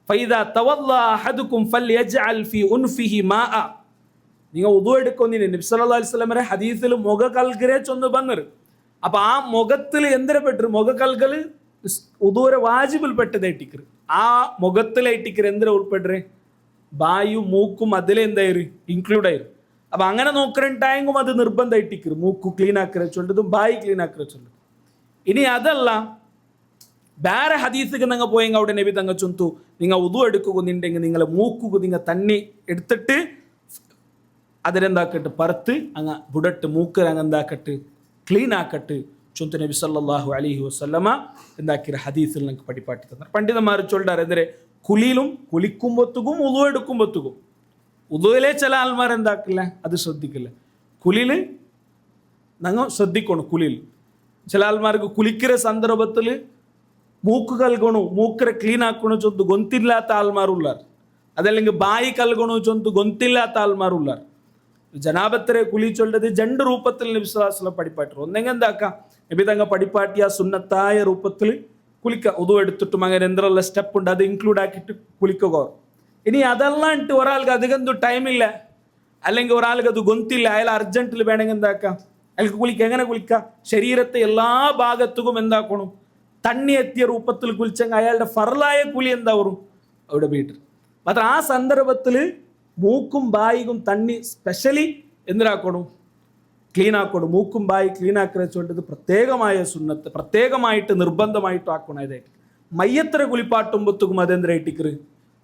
ഫൈദാ തവല്ല അഹദുക്കും ഫല്യജ്അൽ ഫീ ഉൻഫിഹി മാഅ നിങ്ങൾ ഉദു എടുക്കൊന്നിന് നബി സല്ലല്ലാഹു അലൈഹി വസല്ലമയുടെ ഹദീസിൽ മുഖ കൽകരെ ചൊന്ന് ബങ്ങറ് അപ്പൊ ആ മുഖത്തിൽ എന്തിനെ പെട്ടു മുഖ കൽകല് ഉദൂരെ വാജിബിൽ പെട്ടതായിട്ടിക്കറ് ആ മുഖത്തിലായിട്ടിക്കറ് എന്തിനാ ഉൾപ്പെടുറേ ബായും മൂക്കും അതിലെന്തായിரு ഇൻക്ലൂഡ് ആയിരു അപ്പൊ അങ്ങനെ നോക്കണ്ടായെങ്കും അത് നിർബന്ധമായിട്ടിക്കറ് മൂക്കു ക്ലീൻ ആക്കറ ചൊല്ലതും ബായി ക്ലീൻ ആക്കറ ചൊല്ലതും. ഇനി അതല്ല വേറെ ഹദീസിക്ക് നിങ്ങൾ പോയെങ്കിൽ അവിടെ നബി തങ്ങ ചൊന്തു നിങ്ങൾ ഉദു എടുക്കുന്നുണ്ടെങ്കിൽ നിങ്ങളെ മൂക്കുക നിങ്ങൾ തന്നെ എടുത്തിട്ട് അതിനെന്താക്കട്ട് പറത്ത് അങ്ങ് ബുടട്ട് മൂക്കർ അങ്ങ് എന്താക്കട്ട് ക്ലീൻ ആക്കട്ട് ചൊന്തു നബി സല്ലല്ലാഹു അലൈഹി വസല്ലമ എന്താക്കിയ ഹദീസിൽ നിങ്ങൾക്ക് പഠിപ്പാട്ടി തന്നെ പണ്ഡിതന്മാർ ചൊല്ലാറ് എതിരെ കുളിയിലും കുളിക്കുമ്പോഴത്തുക്കും ഉദു എടുക്കുമ്പോഴത്തുക്കും ഉദുവിലെ ചില ആൾമാർ എന്താക്കില്ല അത് ശ്രദ്ധിക്കില്ല കുളിയിൽ ഞങ്ങൾ ശ്രദ്ധിക്കണം കുളിയിൽ ചില ആൾമാർക്ക് കുളിക്കുന്ന സന്ദർഭത്തിൽ മൂക്ക് കൽകണു മൂക്കരെ ക്ലീൻ ആക്കണു ചൊന്തു ഗൊന്തില്ലാത്ത ആൾമാരുള്ളാർ അതല്ലെങ്കിൽ ബായി കൽകണു ചൊന്തു ഗൊന്തില്ലാത്ത ആൾമാരുള്ളാർ ജനാബത്തരെ കുളി ചൊല്ലത് 2 രൂപത്തിൽ നബി സല്ലല്ലാഹു അലൈഹി വസല്ലം പഠിപ്പാട്ടു ഒന്നെങ്കിൽ എന്താക്കാം നബി തങ്ങ പഠിപ്പാട്ടിയ സുന്നത്തായ രൂപത്തിൽ കുളിക്കുക ഉദു എടുത്തിട്ടും അങ്ങനെ എന്തെല്ലാം സ്റ്റെപ്പ് ഉണ്ട് അത് ഇൻക്ലൂഡ് ആക്കിയിട്ട് കുളിക്കുക. ഇനി അതല്ലാണ്ട് ഒരാൾക്ക് അധികം ടൈമില്ല അല്ലെങ്കിൽ ഒരാൾക്ക് അത് ഗൊന്തില്ല അയാൾ അർജന്റിൽ വേണമെങ്കിൽ എന്താക്കാം അയാൾക്ക് കുളിക്കുക എങ്ങനെ കുളിക്കുക ശരീരത്തെ എല്ലാ ഭാഗത്തും എന്താക്കണം തണ്ണി എത്തിയ രൂപത്തിൽ കുളിച്ചെങ്കിൽ അയാളുടെ ഫർലായ കുളി എന്താ വരും അവിടെ വീട്ടിൽ മാത്രം ആ സന്ദർഭത്തിൽ മൂക്കും ബായിക്കും തണ്ണി സ്പെഷ്യലി എന്തിനാക്കണം ക്ലീൻ ആക്കണം മൂക്കും ബായി ക്ലീൻ ആക്കുക ചൊല്ലത് പ്രത്യേകമായ സുന്നത്ത് പ്രത്യേകമായിട്ട് നിർബന്ധമായിട്ടും ആക്കണം ഇതായിട്ട് മയ്യത്തര കുളിപ്പാട്ടുമ്പോഴത്തേക്കും അതെന്തരായിട്ടിക്കറ്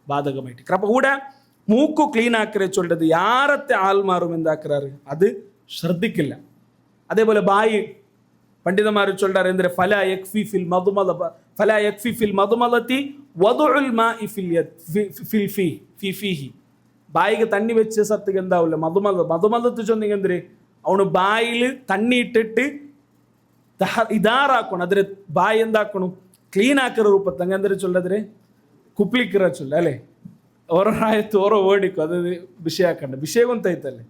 ബാധകമായിട്ടിക്കറ് അപ്പൊ കൂടെ മൂക്കു ക്ലീൻ ആക്കുക ചൊല്ലത് യാരത്തെ ആൾമാറും എന്താക്കാറ് അത് ശ്രദ്ധിക്കില്ല. അതേപോലെ ബായി പണ്ഡിതന്മാർ ചൊല്ലാറ് എന്തിനാ ഫലാ യക്ഫി ഫിൽ മദ്മലതി വദഉൽ മാഇ ഫിൽ ഫീഹി ബായിക്ക് തണ്ണി വെച്ച സത്തുക്ക് എന്താവില്ല മധുമലത്ത് ചൊന്നിങ് എന്തിന് അവന് ബായിൽ തണ്ണി ഇട്ടിട്ട് ഇതാറാക്കണം അതിന് ബായി എന്താക്കണം ക്ലീൻ ആക്കിற രൂപത്തിൽ അങ്ങനെ എന്തിനു ചൊല്ലതിന് കുപ്ലിക്കിറ ചൊല്ല അല്ലേ ഓരോ ആയത്ത് ഓരോ ഓടിക്കും അത് വിഷയാക്കണ്ട വിഷയം കൊന്തೈತല്ലേ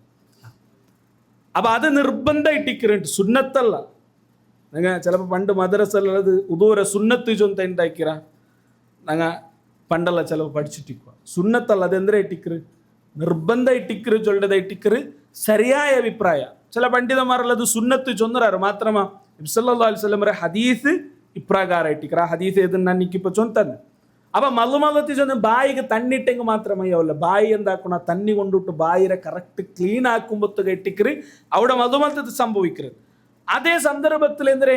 അപ്പൊ അത് നിർബന്ധമായിട്ടിക്കറുണ്ട് സുന്നത്തല്ല ನಂಗೆ ചിലപ്പോൾ പണ്ട് മദ്രസയിലുള്ളത് ഉദൂര സുന്നത്ത് ചൊന്ത ഉണ്ടാക്കിರ ನಂಗೆ പണ്ടെല്ലാം ചിലപ്പോൾ പഠിച്ചിട്ടിക്കുക സുന്നത്തല്ല അതെന്തര ഇട്ടിക്കറ് നിർബന്ധ ഇട്ടിക്കറ് ചൊല്ലത ഇട്ടിക്കറ് ശരിയായ അഭിപ്രായ ചില പണ്ഡിതന്മാരുള്ളത് സുന്നത്ത് ചൊന്നറാറ് മാത്രമാ നബി സല്ലല്ലാഹു അലൈഹി വസല്ലമയുടെ ഹദീസ് ഇപ്രകാരം ഇട്ടിക്കറ ആ ഹദീസ് ഏതെന്ന് എനിക്കിപ്പോൾ ചൊന്തന്നെ അപ്പൊ മലമലത്തി ചെന്ന് ബായിക്ക് തണ്ണിട്ടെങ്കിൽ മാത്രമേ ആവില്ല ബായി എന്താക്കണം ആ തണ്ണി കൊണ്ടിട്ട് ബായിരെ കറക്റ്റ് ക്ലീൻ ആക്കുമ്പോഴത്തേക്ക് ഇട്ടിക്കറ് അവിടെ മധുമലത്തിൽ സംഭവിക്കരുത് അതേ സന്ദർഭത്തിൽ എന്തേ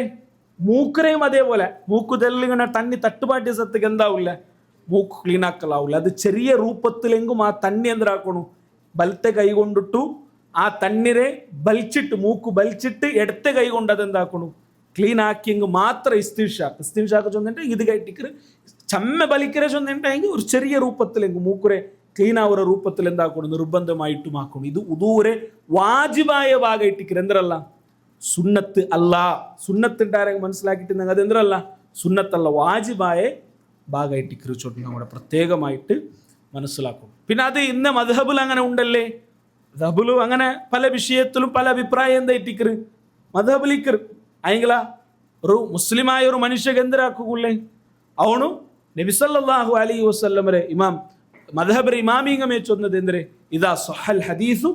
മൂക്കരെയും അതേപോലെ മൂക്കുതെല്ലിങ്ങനെ തണ്ണി തട്ടുപാട്ടിയ സത്തേക്ക് എന്താവില്ല മൂക്ക് ക്ലീൻ ആക്കലാവില്ല അത് ചെറിയ രൂപത്തിലെങ്കും ആ തണ്ണി എന്തരാക്കണു ബലത്തെ കൈ കൊണ്ടിട്ടു ആ തണ്ണിരെ ബലിച്ചിട്ട് മൂക്ക് ബലിച്ചിട്ട് ഇടത്തെ കൈ കൊണ്ട് അതെന്താക്കണു ക്ലീൻ ആക്കിയെങ്കിൽ മാത്രം ഇസ്തിൻഷാക്ക് ചൊന്നിട്ട് ഇത് കയറ്റിക്കറ് ചമ്മ ബലിക്കരെ ചൊന്നിട്ടെങ്കിൽ ഒരു ചെറിയ രൂപത്തിലെങ്കിൽ മൂക്കുരെ ക്ലീൻ ആവുന്ന രൂപത്തിൽ എന്താക്കണം നിർബന്ധമായിട്ടും ആക്കണം ഇത് ഉദൂരെ വാജിബായ ഭാഗം ഇട്ടിക്കറ് എന്തരല്ല സുന്നത്ത് അല്ല സുന്നത്തിൻ്റെ ആരെങ്കിലും മനസ്സിലാക്കിയിട്ട് അത് എന്തരല്ല സുന്നത്തല്ല വാജിബായ ഭാഗമായിട്ട് ഇക്കറിച്ചോട്ട് നമ്മുടെ പ്രത്യേകമായിട്ട് മനസ്സിലാക്കും പിന്നെ അത് ഇന്ന മദ്ഹബിൽ അങ്ങനെ ഉണ്ടല്ലേ മദ്ഹബിലും അങ്ങനെ പല വിഷയത്തിലും പല അഭിപ്രായം എന്താ ഇട്ടിക്കറ് മദ്ഹബിലിക്കറ് അയെങ്കില ഒരു മുസ്ലിമായ ഒരു മനുഷ്യക്ക് എന്തരാക്കുകയുള്ളേ അവണു നബി സല്ലല്ലാഹു അലൈഹി വസല്ലമരെ ഇമാം മദ്ഹബിലെ ഇമാമിങ്ങമേ ചൊന്നത് എന്തരെ ഇതാ സഹൽ ഹദീസു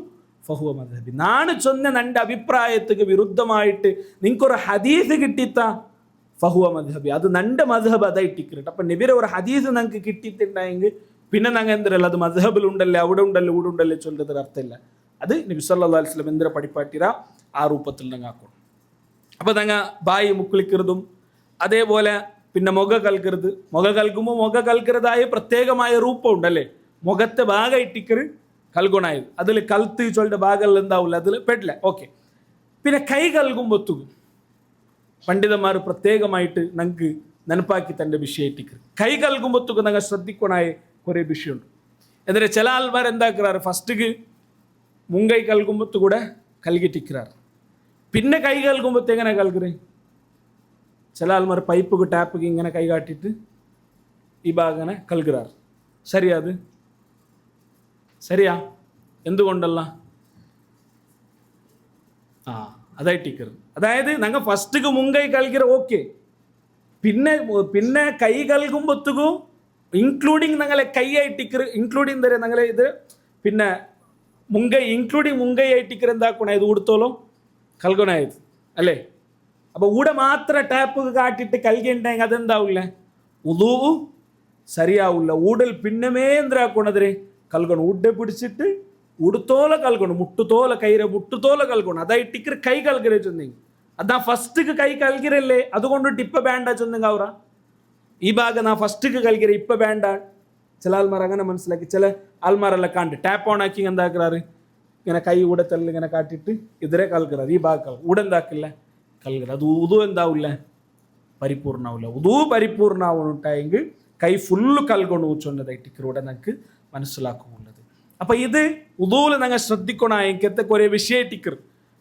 ഫഹുവ മദ്ഹബി നാണ് ചൊന്ന നന്റെ അഭിപ്രായത്തിക്ക് വിരുദ്ധമായിട്ട് നിങ്ങൾക്കൊരു ഹദീസ് കിട്ടിത്ത ഫഹുവ മദ്ഹബി അത് നന്റെ മദ്ഹബ് അതായിട്ടിക്കറിട്ട് അപ്പം നബിയുടെ ഒരു ഹദീസ് ഞങ്ങൾക്ക് കിട്ടിയിട്ടുണ്ടായെങ്കിൽ പിന്നെ ഞങ്ങൾ എന്തരല്ല അത് മദ്ഹബിലുണ്ടല്ലേ അവിടെ ഉണ്ടല്ലേ ഇവിടെ ഉണ്ടല്ലേ ചൊല്ലത് അർത്ഥമില്ല അത് നബി സല്ലല്ലാഹു അലൈഹി വസല്ലം എന്തര പഠിപ്പാട്ടിര ആ രൂപത്തിൽ ഞങ്ങൾ ആക്കണം അപ്പോൾ ഞങ്ങൾ ബായി മുക്കുളിക്കരുതും അതേപോലെ പിന്നെ മുഖ കൽക്കരുത് മുഖ കൽക്കുമ്പോൾ മുഖ കൽക്കരുതായ പ്രത്യേകമായ രൂപം ഉണ്ടല്ലേ മുഖത്തെ ഭാഗം ഇട്ടിക്കറ് കൽഗുണായത് അതിൽ കൽത്ത് ചൊല്ലിന്റെ ഭാഗങ്ങളിൽ എന്താവില്ല അതിൽ പെട്ടില്ല ഓക്കെ പിന്നെ കൈ കൽകുമ്പൊത്തും പണ്ഡിതന്മാർ പ്രത്യേകമായിട്ട് ഞങ്ങൾക്ക് നെനപ്പാക്കി തൻ്റെ വിഷയം ഇട്ടിക്കറ് കൈ കൽകുമ്പൊത്തുക്ക് ഞങ്ങൾ ശ്രദ്ധിക്കണായ കുറേ വിഷയമുണ്ട് എന്നിട്ട് ചില ആൾമാർ എന്താക്കാറ് ഫസ്റ്റിക്ക് മുങ്കൈ കൽകുമ്പത്ത് കൂടെ കൽകിട്ടിക്കാറ് പിന്നെ കൈ കൽകുമ്പത്ത് എങ്ങനെ കൽക്കറേ ചില ആൾമാർ പൈപ്പ് ടാപ്പ് ഇങ്ങനെ കൈ കാട്ടിയിട്ട് ഈ ഭാഗനെ കൽക്കറാറ് ശരിയാ അത് ശരിയാ എന്തുകൊണ്ടല്ല ആ അതായിട്ടിക്കറ് അതായത് ഞങ്ങൾ ഫസ്റ്റിക്ക് മുങ്കൈ കൽക്കിற ഓക്കെ പിന്നെ പിന്നെ കൈ കൽകുമ്പത്തുക്കും ഇൻക്ലൂഡിങ് ഞങ്ങളെ കൈ ആയിട്ടിക്കറ് ഇൻക്ലൂഡിങ് തരാം ഞങ്ങളെ ഇത് പിന്നെ മുങ്കൈ ഇൻക്ലൂഡിങ് മുങ്കൈ ആയിട്ടിക്കറ് എന്താക്കണ ഇത് ഉടുത്തോളം കൽഗുണായത് അല്ലേ അപ്പോൾ ഊടെ മാത്രം ടാപ്പ് കാട്ടിയിട്ട് കൽകിണ്ടെങ്കിൽ അതെന്താവില്ല ഉദൂ ശരിയാവില്ല ഊടൽ പിന്നമേ എന്തരാക്കണതിരെ കൽഗണം ഊടെ പിടിച്ചിട്ട് ഉടുത്തോല കൽഗണം മുട്ടുതോല കൈരെ മുട്ടുതോല കൽഗണം അതായിട്ടിക്കറ് കൈ കൽക്കരെ ചൊന്നെങ്കിൽ അതാ ഫസ്റ്റിക്ക് കൈ കൽക്കിരല്ലേ അതുകൊണ്ടിട്ട് ഇപ്പം വേണ്ട ചൊന്നെങ്കിൽ അവറ ഈ ഭാഗം നാ ഫസ്റ്റിക്ക് കൽക്കിര ഇപ്പം വേണ്ട ചില ആൾമാർ അങ്ങനെ മനസ്സിലാക്കി ചില ആൾമാരെല്ലാം കണ്ട് ടാപ്പ് ഓൺ ആക്കി എന്താക്കാറ് ഇങ്ങനെ കൈ ഉടത്തല്ല ഇങ്ങനെ കാട്ടിയിട്ട് ഇതിരെ കൽക്കറാറ് ഈ ഭാഗം ഊടെ എന്താക്കില്ല കൽക്കറ അത് ഉദു എന്താവില്ല പരിപൂർണ്ണാവില്ല ഉദു പരിപൂർണ്ണാവുന്നുണ്ടായെങ്കിൽ കൈ ഫുള്ള് കൽകൊണ്ട് ചൊന്നതായിട്ടിക്കറൂടെ നമുക്ക് മനസ്സിലാക്കുന്നുള്ളത് അപ്പം ഇത് ഉദൂല് ഞങ്ങൾ ശ്രദ്ധിക്കണം എനിക്കത്തെ കുറേ വിഷയം ഇട്ടിക്കറ്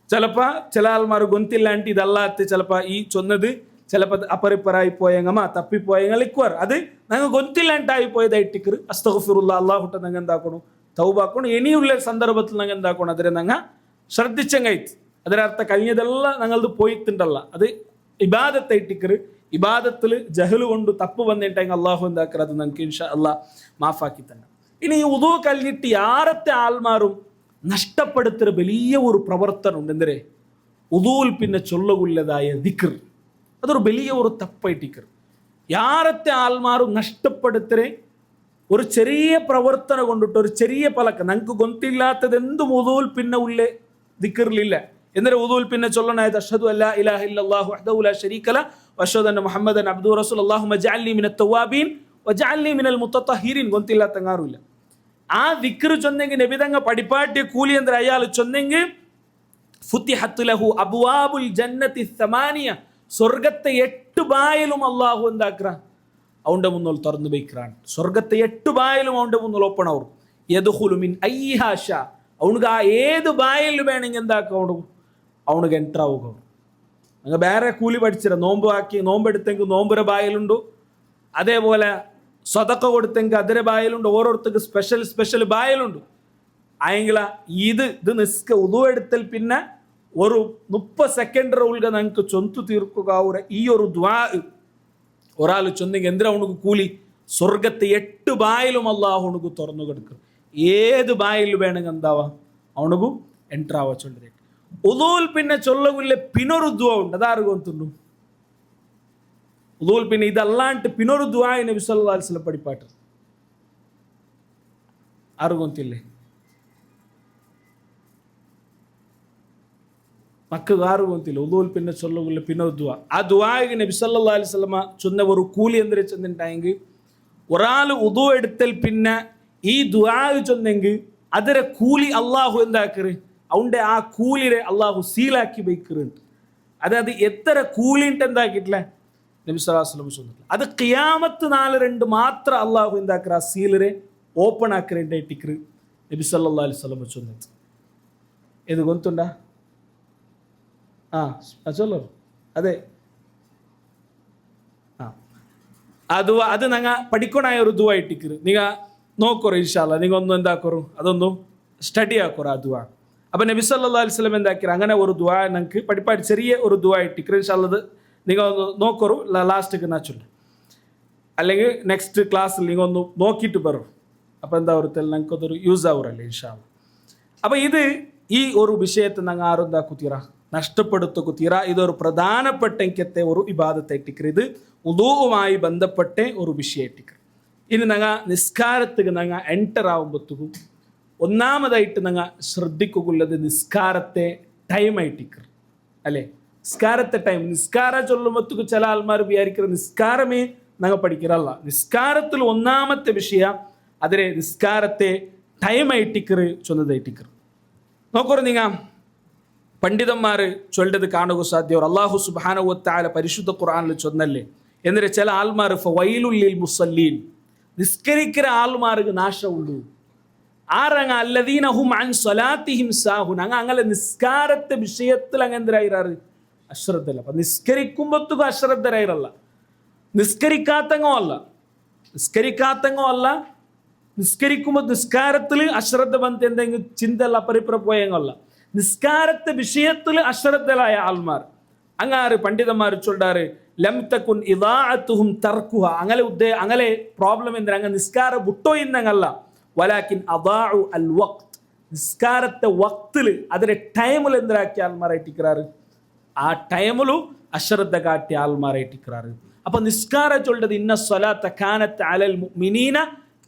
ചിലപ്പോൾ ചില ആൾമാർ ഗൊന്തില്ലാണ്ട് ഇതല്ലാത്ത ചിലപ്പോൾ ഈ ചൊന്നത് ചിലപ്പോൾ അപ്പറിപ്പറായി പോയെങ്കമ്മ തപ്പിപ്പോയെങ്കിൽ ഇക്കുവാർ അത് ഞങ്ങൾ ഗൊന്തില്ലാണ്ടായി പോയതായിട്ടിക്കറ് അസ്തഗ്ഫിറുല്ലാ അല്ലാഹുട്ട ഞങ്ങൾ എന്താക്കണം തൗബാക്കണം ഇനിയുള്ള സന്ദർഭത്തിൽ ഞങ്ങൾ എന്താക്കണം അതിനെ ഞങ്ങൾ ശ്രദ്ധിച്ചെങ്കൈത്ത് അതിനർത്ഥം കഴിഞ്ഞതെല്ലാം ഞങ്ങളത് പോയിട്ടുണ്ടല്ല അത് ഇബാദത്തായിട്ടിക്കറ് ഇബാദത്തിൽ ജഹല് കൊണ്ട് തപ്പ് വന്നിട്ടെങ്കിൽ അള്ളാഹു എന്താക്കറ് അത് ഞങ്ങൾക്ക് ഇൻഷാ അല്ലാഹ് മാഫാക്കി തന്നെ ഇനി ഈ ഉദു കൽകിട്ട് യാരത്തെ ആൾമാരും നഷ്ടപ്പെടുത്തുന്ന വലിയ ഒരു പ്രവർത്തനമുണ്ട് എന്തരെ ഉദൂൽ പിന്നെ ചൊല്ലുള്ളതായ ദിക്ർ അതൊരു വലിയ ഒരു തപ്പായിട്ടിക്കറ് യാരത്തെ ആൾമാരും നഷ്ടപ്പെടുത്തുന്ന ഒരു ചെറിയ പ്രവർത്തനം കൊണ്ടിട്ട് ഒരു ചെറിയ പലക്ക ഞങ്ങൾക്ക് ഗൊന്തില്ലാത്തത് എന്തും ഉദൂൽ പിന്നെ ഉള്ളേ ദിക്റിലില്ല എന്നിട്ട് ഉദൂൽ പിന്നെ ചൊല്ലണായത് അഷ്ഹദു അല്ലാ ഇലാഹ ഇല്ലല്ലാഹു വഹ്ദഹു ലാ ശരീക ലഹു വഅഷ്ഹദു അന്ന മുഹമ്മദൻ അബ്ദുഹു റസൂലുഹു അല്ലാഹുമ്മ ജഅൽനി മിനത്ത് തവ്വാബീൻ വജഅൽനി മിനൽ മുത്തത്തഹിരീൻ ഗൊന്തില്ലാത്ത അങ്ങാറില്ല ആ ദിക്ർ ചൊന്നെങ്കിൽ നബിതങ്ങ പടിപ്പാട്ടിയ കൂലി എന്ത്ര അയാൾ ചൊന്നെങ്കിൽ ഫുത്തിഹത്ത് ലഹു അബ്വാബുൽ ജന്നത്തി സമാനിയ സ്വർഗത്തെ 8 ബായലും അല്ലാഹു എന്താക്കറ അവൻ്റെ മുന്നിൽ തുറന്നു വയ്ക്കറാണ് സ്വർഗത്തെ 8 ബായലും അവൻ്റെ മുന്നിൽ ഓപ്പൺ ആവും യദ്ഖുലു മിൻ അയ്യിഹാ ശാ അവനുക്ക് ആ ഏത് ബായൽ വേണമെങ്കിൽ എന്താക്കും അവനുക്ക് എൻ്റർ ആവുക അങ്ങ് വേറെ കൂലി പഠിച്ചിര നോമ്പ് ആക്കി നോമ്പെടുത്തെങ്കിൽ നോമ്പുര ബായലുണ്ടോ അതേപോലെ സ്വതക്ക കൊടുത്തെങ്കിൽ അതിരെ ബായലുണ്ട് ഓരോരുത്തർക്ക് സ്പെഷ്യൽ ബായലുണ്ട് ആയെങ്കില ഇത് നിസ്ക ഉദു എടുത്തൽ പിന്നെ ഒരു 30 സെക്കൻഡ് ഉള്ളിൽ നമുക്ക് ചൊന്തു തീർക്കുക ഈ ഒരു ദ്വാ ഒരാൾ ചൊന്നെങ്കിൽ എന്തിനാ ഉണക്ക് കൂലി? സ്വർഗത്തെ 8 ബായിലും അള്ളാഹു ഉണക്ക് തുറന്നു കൊടുക്കും. ഏത് ബായിൽ വേണമെങ്കിൽ എന്താവാ അവണുgu ಎಂಟರ್ ಆವ ಚೊಲ್ಲದೆ. ಉದೂಲ್ ಪಿನ್ನ ಚೊಲ್ಲಗುಲ್ಲೆ ಪಿನೊರು ದುವಾ ಉಂಟು. ಅದಾರು ಗೊತ್ತುಂಡು ಉದೂಲ್ ಪಿನ್ನ ಇದಲ್ಲಾಂటి ಪಿನೊರು ದುವಾ ನಬಿ ಸಲ್ಲಲ್ಲಾಹು ಅಲೈಹಿ ವಸಲ್ಲಂ ಪಡಿಪಾಟ ಆರು ಗೊತ್ತಿಲ್ಲ ಮಕ್ಕಳು ಆರು ಗೊತ್ತಿಲ್ಲ. ಉದೂಲ್ ಪಿನ್ನ ಚೊಲ್ಲಗುಲ್ಲೆ ಪಿನೊರು ದುವಾ ಆ ದುವಾಗೆ നബി സല്ലല്ലാഹു അലൈഹി വസല്ലം ചൊന്ന ഒരു കൂലി എന്തിരെ ചെന്നിട്ടായെങ്കിൽ ഒരാൾ ഉദൂ എടുത്തൽ പിന്നെ ഈ ദുആ ചൊന്നെങ്കിൽ ಅದರ ಕೂಲಿ ಅಲ್ಲಾಹು ಎಂದಾಕರು ಅವನ್ಡೆ ಆ ಕೂಲಿರೆ ಅಲ್ಲಾಹು ಸೀಲಾಕಿ ಬೈಕರುಂಟು. ಅದಾದ ಎತ್ತರ ಕೂಲಿ ಉಂಟೆಂದಾಕಿಟ್ಲೆ ನಬಿ ಸಲ್ಲಲ್ಲಾಹು ಅಲೈಹಿ ವಸಲ್ಲಂ சொன்னார். ಅದು ಕಿಯಾಮತ್ ನಾಲ್ 2 ಮಾತ್ರ ಅಲ್ಲಾಹು ಎಂದಾಕರು ಆ ಸೀಲರೆ ಓಪನ್ ಆಕರೆಂಟ ಇಟ್ಟಿಕ್ರು ನಬಿ ಸಲ್ಲಲ್ಲಾಹು ಅಲೈಹಿ ವಸಲ್ಲಂ சொன்னார். ಇದು ಗೊತ್ತುಂಡ ಚೊಲ್ಲರು ಅದೇ ಅದು ನಂಗೆ ಪಡಿಕೊಣಾಯ ഒരു ദുആ ഇട്ടിക്ರು. നിങ്ങൾ നോക്കറോ ഇൻഷാല്ല, നിങ്ങൾ ഒന്ന് എന്താക്കറോ അതൊന്നും സ്റ്റഡി ആക്കറോ ആ ദുആ. അപ്പം നബി സല്ലല്ലാഹു അലൈഹി വസല്ലം എന്താക്കിற അങ്ങനെ ഒരു ദുആ നിങ്ങൾക്ക് പഠിപ്പാടി ചെറിയ ഒരു ദുആ ഇട്ടിക്ರು. ഇൻഷാല്ലത് നിങ്ങൾ ഒന്ന് നോക്കറോ ലാസ്റ്റിക്ക് ഞാൻ ചൊല്ലും, അല്ലെങ്കിൽ നെക്സ്റ്റ് ക്ലാസ്സിൽ നിങ്ങൾ ഒന്ന് നോക്കിയിട്ട് പറയും. അപ്പം എന്താ ഒരു ഞങ്ങൾക്കതൊരു യൂസ് ആവുറല്ലേ ഇൻഷാല്ല. അപ്പം ഇത് ഈ ഒരു വിഷയത്തെ ഞങ്ങൾ ആരും എന്താക്കുത്തീറ നഷ്ടപ്പെടുത്തുകുത്തീറ. ഇതൊരു പ്രധാനപ്പെട്ട എനിക്കത്തെ ഒരു ഇബാദത്തെ ഇട്ടിക്ರು. ഇത് ഉദൂവുമായി ബന്ധപ്പെട്ട ഒരു വിഷയം ഇട്ടിക്ರು. ഇനി ഞങ്ങൾ നിസ്കാരത്തിന് ഞങ്ങൾ എൻ്റർ ആകുമ്പോഴത്തേക്കും ഒന്നാമതായിട്ട് ഞങ്ങൾ ശ്രദ്ധിക്കുള്ളത് നിസ്കാരത്തെ ടൈമായിട്ടിക്ರು അല്ലേ. നിസ്കാരത്തെ ടൈം നിസ്കാര ചൊല്ലുമ്പോഴത്തേക്കും ചില ആൾമാർ വിചാരിക്കുന്നത് നിസ്കാരമേ ഞങ്ങൾ പഠിக்கிறല്ല. നിസ്കാരത്തിൽ ഒന്നാമത്തെ വിഷയം അതിലെ നിസ്കാരത്തെ ടൈമായിട്ടിക്ರು ചൊന്നതായിട്ടിക്ರು. നോക്കൂ, നിങ്ങൾ പണ്ഡിതന്മാർ ചൊല്ലത് കാണുക സാധ്യവർ അല്ലാഹു സുബ്ഹാനഹു വ തആല പരിശുദ്ധ ഖുർആനിൽ ചൊന്നല്ലേ എന്നിട്ട് ചില ആൾമാർ ഫവൈലുൽ ലിൽ മുസല്ലീൻ നിസ്കരിக்கிற ആൾമാർക്ക് നാശമുള്ളൂ. ആരങ്ങ അല്ലദീന ഹും അൻ സ്വലാത്തിഹിം സാഹുൻ. അങ്ങനെ നിസ്കാരത്തെ വിഷയത്തിൽ അങ്ങ് എന്തരായിരാറ് അശ്രദ്ധല്ല. അപ്പം നിസ്കരിക്കുമ്പോഴത്തേക്കും അശ്രദ്ധരായിരല്ല, നിസ്കരിക്കാത്തങ്ങോ അല്ല നിസ്കരിക്കുമ്പോൾ നിസ്കാരത്തിൽ അശ്രദ്ധ ബന്ധ എന്തെങ്കിലും ചിന്തല്ല പരിപ്ര പോയങ്ങല്ല. നിസ്കാരത്തെ വിഷയത്തിൽ അശ്രദ്ധരായ ആൾമാർ അങ്ങാറ് പണ്ഡിതന്മാർ ചൊല്ലാറ് ലം തകുൻ ഇദാഅതുഹും തർക്കുഹ. അങ്ങനെ പ്രോബ്ലം എന്തിനാ അങ്ങ് നിസ്കാര വിട്ടോ ഇന്നങ്ങല്ല, വലാകിൻ അദാഉ അൽ വഖ്ത്. നിസ്കാരത്തെ വക്തിൽ അതിലെ ടൈമിൽ എന്തിനാക്കിയ ആൾമാരായിട്ടിക്கிறாറ് ആ ടൈമിലും അശ്രദ്ധ കാട്ടിയ ആൾമാരായിട്ടിക്கிறாറ്. അപ്പൊ നിസ്കാര ചൊല്ലത് ഇന്ന സ്വലാത്ത കാനത്ത് അലൽ മുഅ്മിനീന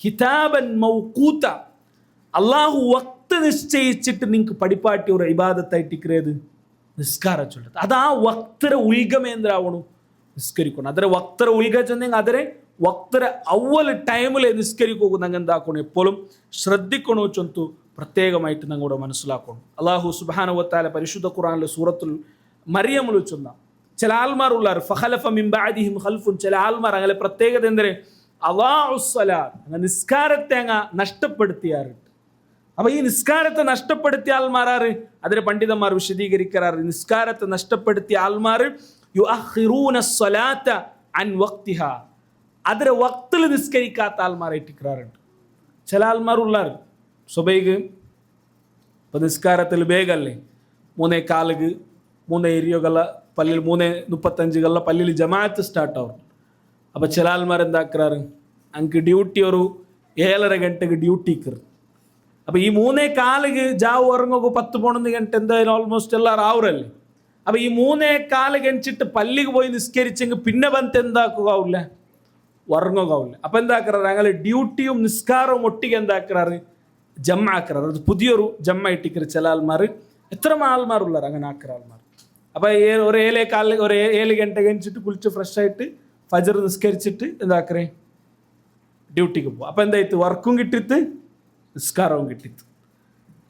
കിതാബൻ മൗഖൂത. അല്ലാഹു വക്ത് നിശ്ചയിച്ചിട്ട് നിങ്ങൾക്ക് പഠിപ്പാട്ടിയ ഒരു ഇബാദത്തായിട്ടിക്கிறது നിസ്കാര ചൊല്ലത്. അത് ആ വക്തര ഉൽഗമേന്ദ്രാവണം നിസ്കരിക്കണം. ಅದರ ವಕ್ತರ ಉಲ್ಗ ಚೆಂದಂಗೆ ಆದರೆ ವಕ್ತರ ಅವ್ವಲ್ ಟೈಮಲ್ಲಿ ನಿಸ್ಕರಿಕೋಗು ನಂಗೆ എന്താക്കണം എപ്പോഴും ശ്രദ്ധിക്കണോ ചൊന്തു പ്രത്യേകമായിട്ട് ഞങ്ങളുടെ മനസ്സിലാക്കണം. അല്ലാഹു സുബ്ഹാനഹു വ തആല പരിശുദ്ധ ഖുർആനിലെ സൂറത്തുൽ മറിയമിൽ ചൊന്ന ചില ആൾമാർ ഉള്ളാർ ഫഖലഫ മിൻ ബഅദിഹിം ഖൽഫുൻ. ചില ആൾമാർ അങ്ങനെ പ്രത്യേകത എന്തിന് അളാഉസ്സലാത്ത് അങ്ങ് നിസ്കാരത്തെ അങ്ങ് നഷ്ടപ്പെടുത്തിയാറുണ്ട്. അപ്പൊ ഈ നിസ്കാരത്തെ നഷ്ടപ്പെടുത്തിയ ആൾമാരാറ് അതിന് പണ്ഡിതന്മാർ വിശദീകരിക്കാറ് നിസ്കാരത്തെ നഷ്ടപ്പെടുത്തിയ ആൾമാർ യുഅഖിറൂന സ്വലാത്ത അൻ വഖ്തിഹാ. അതിരെ വക്തിൽ നിസ്കരിക്കാത്ത ആൾമാരായിട്ടിക്கிறாറുണ്ട്. ചില ആൾമാരുള്ളാർ സുബൈക്ക് ഇപ്പം നിസ്കാരത്തിൽ ಬೇಗല്ലേ 3:15 3:20 പള്ളിയിൽ 3:35 പള്ളിയിൽ ജമാഅത്ത് സ്റ്റാർട്ട് ആവും. അപ്പം ചില ആൾമാർ എന്താക്കാറ് അങ്ങക്ക് ഡ്യൂട്ടി ഒരു 7:30 ಗಂಟೆಗೆ ഡ്യൂട്ടിക്കറ്. അപ്പം ഈ 3:15 ജാവ് ഉറങ്ങുക 10-11 ಗಂಟೆ എന്തായാലും ഓൾമോസ്റ്റ് എല്ലാവരും ആവറല്ലേ. അപ്പം ഈ 3:15 ഗണിച്ചിട്ട് പള്ളിക്ക് പോയി നിസ്കരിച്ചെങ്കിൽ പിന്നെ ബന്ധ എന്താക്കുകയാവില്ല ഉറങ്ങുകയാവില്ല. അപ്പം എന്താക്കാറ് അങ്ങനെ ഡ്യൂട്ടിയും നിസ്കാരവും ഒട്ടിക്ക് എന്താക്കാറ് ജമ്മാക്കാറ്. അത് പുതിയൊരു ജമ്മായിട്ടിക്കറ് ചില ആൾമാർ. എത്ര ആൾമാരുള്ളാർ അങ്ങനെ ആക്കിற ആൾമാർ. അപ്പം ഒരു 7 ಗಂಟೆ ഗണിച്ചിട്ട് കുളിച്ച് ഫ്രഷ് ആയിട്ട് ഫജർ നിസ്കരിച്ചിട്ട് എന്താക്കറേ ഡ്യൂട്ടിക്ക് പോകും. അപ്പം എന്തായിട്ട് വർക്കും കിട്ടിത്ത് നിസ്കാരവും കിട്ടിത്ത്.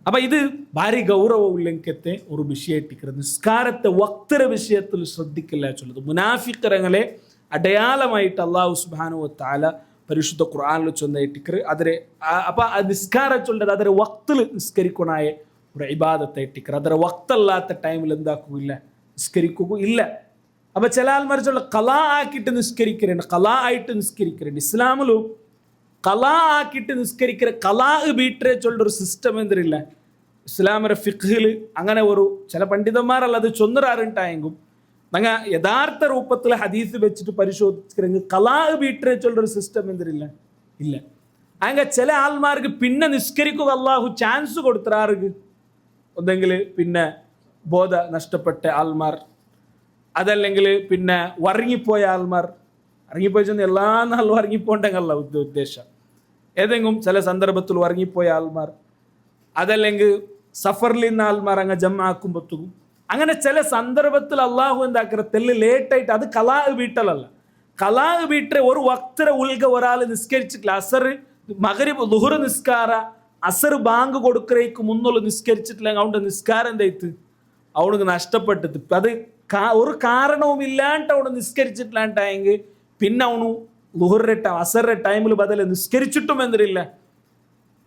അപ്പം ഇത് ഭാരി ഗൗരവമുള്ളെങ്കത്തെ ഒരു വിഷയമായിട്ടിക്കറ്. നിസ്കാരത്തെ വക്തര വിഷയത്തിൽ ശ്രദ്ധിക്കില്ല ചൊല്ലത് മുനാഫിക്കറങ്ങളെ അടയാളമായിട്ട് അല്ലാഹു സുബ്ഹാനഹു വ തആല പരിശുദ്ധ ഖുർആനിൽ ചൊന്നയിട്ടിക്കറ്. അതിരെ അപ്പം ആ നിസ്കാരം ചൊല്ലത് അതിരെ വക്തിൽ നിസ്കരിക്കണായ ഒരു ഇബാദത്തായിട്ടിക്കറ്. അതിരെ വക്തല്ലാത്ത ടൈമിൽ എന്താക്കുകയില്ല നിസ്കരിക്കുകയില്ല. അപ്പം ചില ആൾമാർ ചൊല്ല ഖലാ ആക്കിയിട്ട് നിസ്കരിക്കരുണ്ട്, ഖലാ ആയിട്ട് നിസ്കരിക്കരുണ്ട്. ഇസ്ലാമിലും ഖലാ ആക്കിയിട്ട് നിസ്കരിക്കര ഖലാ ബീട്ടറെ ചൊല്ലൊരു സിസ്റ്റം എന്തിരില്ല ഇസ്ലാമിന്റെ ഫിഖ്ഹിൽ അങ്ങനെ ഒരു ചില പണ്ഡിതന്മാരല്ല അത് ചൊന്നറാറുണ്ടായെങ്കും നങ്ങ യഥാർത്ഥ രൂപത്തിൽ ഹദീസ് വെച്ചിട്ട് പരിശോധിച്ചില്ലെങ്കിൽ കലാ വീട്ടിനെ ചൊല്ലൊരു സിസ്റ്റം എന്തിരില്ല ഇല്ല. അങ്ങനെ ചില ആൾമാർക്ക് പിന്നെ നിസ്കരിക്കുക അള്ളാഹു ചാൻസ് കൊടുത്തറാർക്ക് ഒന്നെങ്കിൽ പിന്നെ ബോധ നഷ്ടപ്പെട്ട ആൾമാർ, അതല്ലെങ്കിൽ പിന്നെ ഉറങ്ങിപ്പോയ ആൾമാർ. ഇറങ്ങിപ്പോയി ചെന്ന് എല്ലാ നാളും ഇറങ്ങിപ്പോണ്ടെങ്കല്ല ഉദ്ദേശം. ഏതെങ്കിലും ചില സന്ദർഭത്തിൽ ഉറങ്ങിപ്പോയ ആൾമാർ, അതല്ലെങ്കിൽ സഫറിൽ നിന്ന് ആൾമാർ അങ്ങ് ജമ്മാക്കുമ്പോഴത്തും അങ്ങനെ ചില സന്ദർഭത്തിൽ അള്ളാഹു എന്താക്കിற തെല്ല് ലേറ്റായിട്ട് അത് കലാ വീട്ടലല്ല. കലാ വീട്ടിലെ ഒരു വക്തര ഉൽക ഒരാൾ നിസ്കരിച്ചിട്ടില്ല. അസർ മഗ്രിബ് ളുഹ്ർ നിസ്കാര അസർ ബാങ്ക് കൊടുക്കറേക്ക് മുന്നുള്ള നിസ്കരിച്ചിട്ടില്ലെങ്കിൽ അവൻ്റെ നിസ്കാരം എന്തായിട്ട് അവനക്ക് നഷ്ടപ്പെട്ടത്. അത് ഒരു കാരണവും ഇല്ലാണ്ട് അവിടെ നിസ്കരിച്ചിട്ടില്ലാണ്ടായെങ്കിൽ പിന്നെ അവനു ളുഹ്റിന്റെ അസറിന്റെ ടൈമിൽ ബദല നിസ്കരിച്ചിട്ടും എന്തിരില്ല